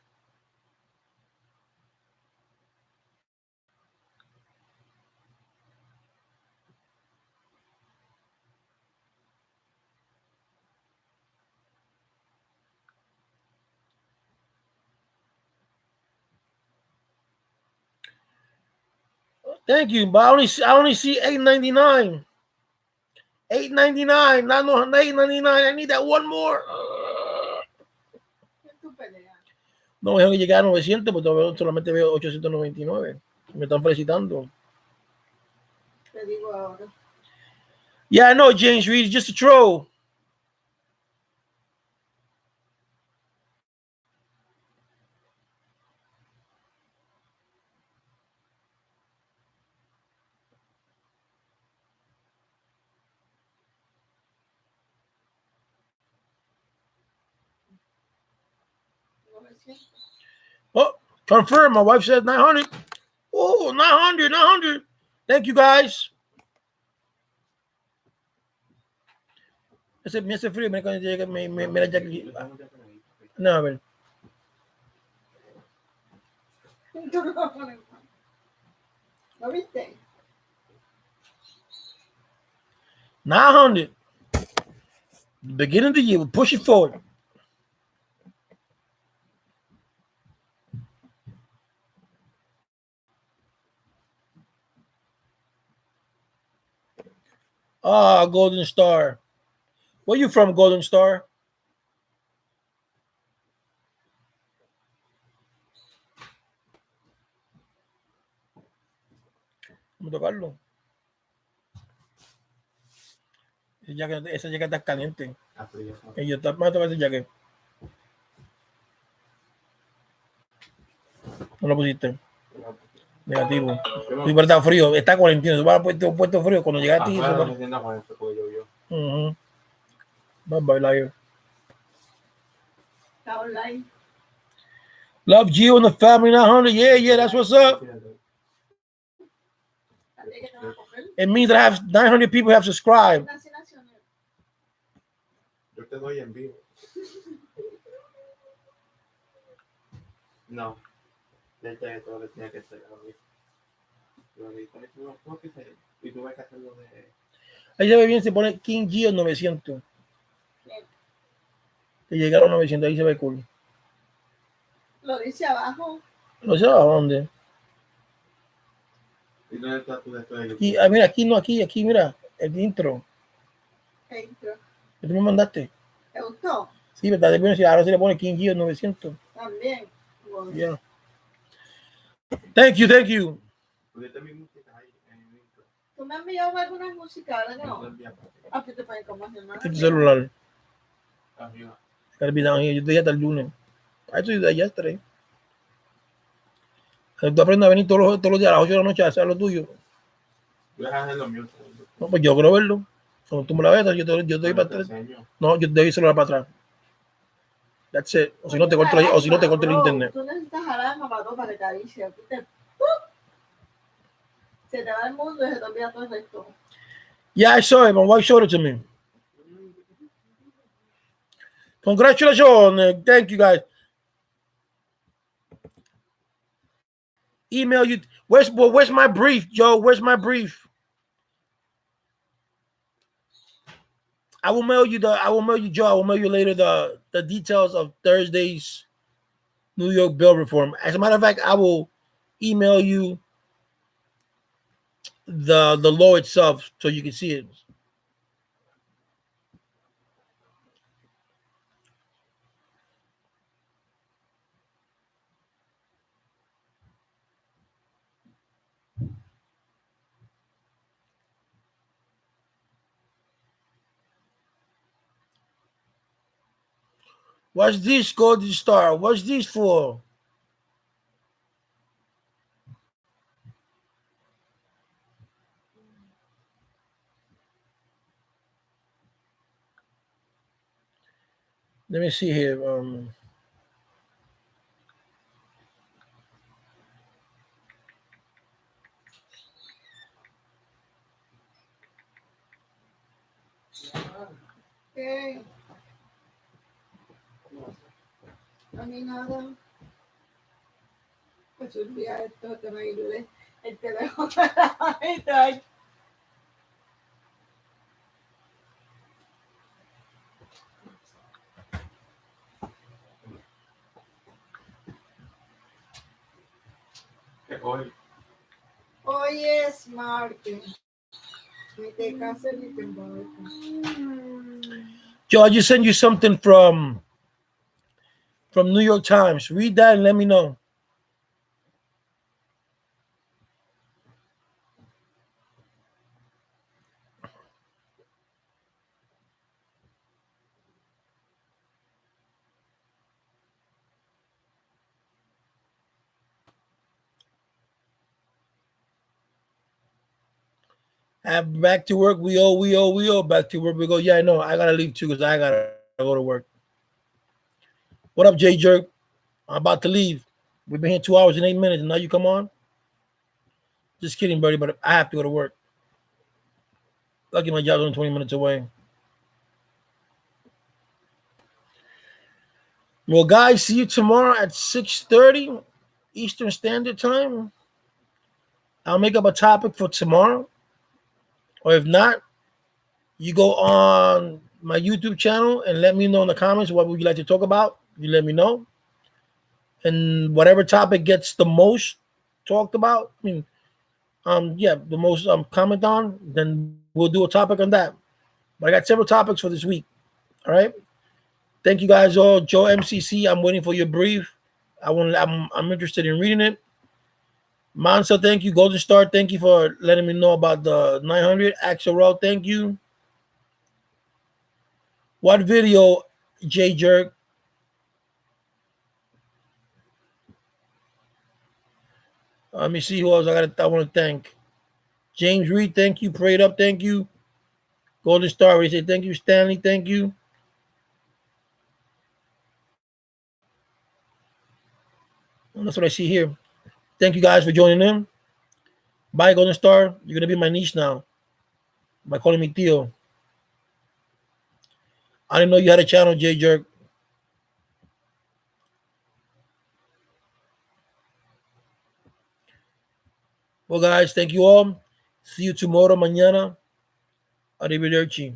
[SPEAKER 1] Thank you, but I only see 8.99. 8.99, not no 8.99. I need that one more. No me dijeron que llegar a 900, pero solamente veo 899. Me están felicitando.
[SPEAKER 3] Te digo ahora.
[SPEAKER 1] Yeah, I know, James Reed. It's just a troll.
[SPEAKER 3] 900.
[SPEAKER 1] Oh, confirm. My wife said 900. Oh, 900, 900. Thank you, guys. Me hace frío. Me la jacket. No, a ver.
[SPEAKER 3] Tú no vas a poner más. ¿Lo viste?
[SPEAKER 1] 900. Beginning of the year. We'll push it forward. Ah, Golden Star. Where you from, Golden Star? Vamos a tocarlo. Esa jacket está caliente. Y yo más tocar ese jacket. No lo pusiste. Negativo. Sí, pero está frío. Está 41. Tú vas a puesto frío. Cuando llegaste. Vamos a bailar ahí.
[SPEAKER 3] Está online.
[SPEAKER 1] Love Gio and the family 900. Yeah, that's what's up.
[SPEAKER 3] Dale que te va a coger.
[SPEAKER 1] It means that I have 900 people have subscribed.
[SPEAKER 3] Nací nacional.
[SPEAKER 5] Yo te doy en vivo. No. Desde todo lo que tenía que ser. Y tuve que hacerlo de.
[SPEAKER 1] Ahí se ve bien, se pone King Gio 900. Que llegaron a 900, ahí se ve cool.
[SPEAKER 3] Lo dice abajo.
[SPEAKER 1] No sé a dónde.
[SPEAKER 5] ¿Y dónde está tu de esto de YouTube?
[SPEAKER 1] Aquí, mira, aquí no, aquí, mira, el intro.
[SPEAKER 3] Entro.
[SPEAKER 1] Que tú me mandaste.
[SPEAKER 3] ¿Te gustó?
[SPEAKER 1] Sí, verdad, ahora se le pone King Gio 900.
[SPEAKER 3] También. Bueno.
[SPEAKER 1] Yeah. Thank you.
[SPEAKER 5] Pusiste mi música ahí en el intro.
[SPEAKER 3] ¿Tú me has enviado algunas musicales?
[SPEAKER 5] No
[SPEAKER 3] No.
[SPEAKER 5] te envías para ti.
[SPEAKER 3] Ah, pues te pueden como hacer más.
[SPEAKER 1] Este es tu celular.
[SPEAKER 5] Arriba.
[SPEAKER 1] Gotta be down here. Yo te dije hasta el lunes. I told you that yesterday. Tú aprendes a venir todos los días a las 8 de la noche a hacer lo tuyo.
[SPEAKER 5] Voy a hacer lo mío.
[SPEAKER 1] No, pues yo quiero verlo. Cuando tú me la veas, yo te doy para
[SPEAKER 5] te
[SPEAKER 1] atrás.
[SPEAKER 5] enseño.
[SPEAKER 1] No, yo te doy el celular para atrás. That's it. O si no te corto el internet.
[SPEAKER 3] Tú necesitas alarma para todo, para que te avise. Se te va el mundo y se te olvida todo el resto.
[SPEAKER 1] Yeah, I saw it. My wife showed it to me. Congratulations. Thank you, guys. Email you. Where's my brief, Joe? Where's my brief? I will mail you, Joe. I will mail you later the details of Thursday's New York bill reform. As a matter of fact, I will email you the law itself so you can see it. What's this, Golden Star? What's this for? Let me see here.
[SPEAKER 3] ¿Qué? A mí nada. Pues un día esto que me ayude el teléfono de la manita.
[SPEAKER 5] Hoy.
[SPEAKER 3] Hoy es martes. Ni te cases ni te embarques.
[SPEAKER 1] Joe, I just sent you something from New York Times. Read that and let me know. Back to work. We all back to work. We go, yeah, I know. I gotta leave too because I gotta go to work. What up, J Jerk? I'm about to leave. We've been here 2 hours and 8 minutes, and now you come on? Just kidding, buddy, but I have to go to work. Lucky my job's only 20 minutes away. Well, guys, see you tomorrow at 6:30 Eastern Standard Time. I'll make up a topic for tomorrow. Or if not, you go on my YouTube channel and let me know in the comments what would you like to talk about. You let me know. And whatever topic gets the most talked about, the most comment on, then we'll do a topic on that. But I got several topics for this week. All right. Thank you guys all. Joe MCC, I'm waiting for your brief. I'm interested in reading it. Mansa, thank you. Golden Star, thank you for letting me know about the 900. Axel, thank you. What video, J Jerk? Let me see who else I want to thank. James Reed, thank you. Prayed Up, thank you. Golden Star, we say thank you. Stanley, thank you. Well, that's what I see here. Thank you guys for joining in. Bye, Golden Star. You're going to be my niece now by calling me Theo. I didn't know you had a channel, J Jerk. Well, guys, thank you all. See you tomorrow, mañana. Arrivederci.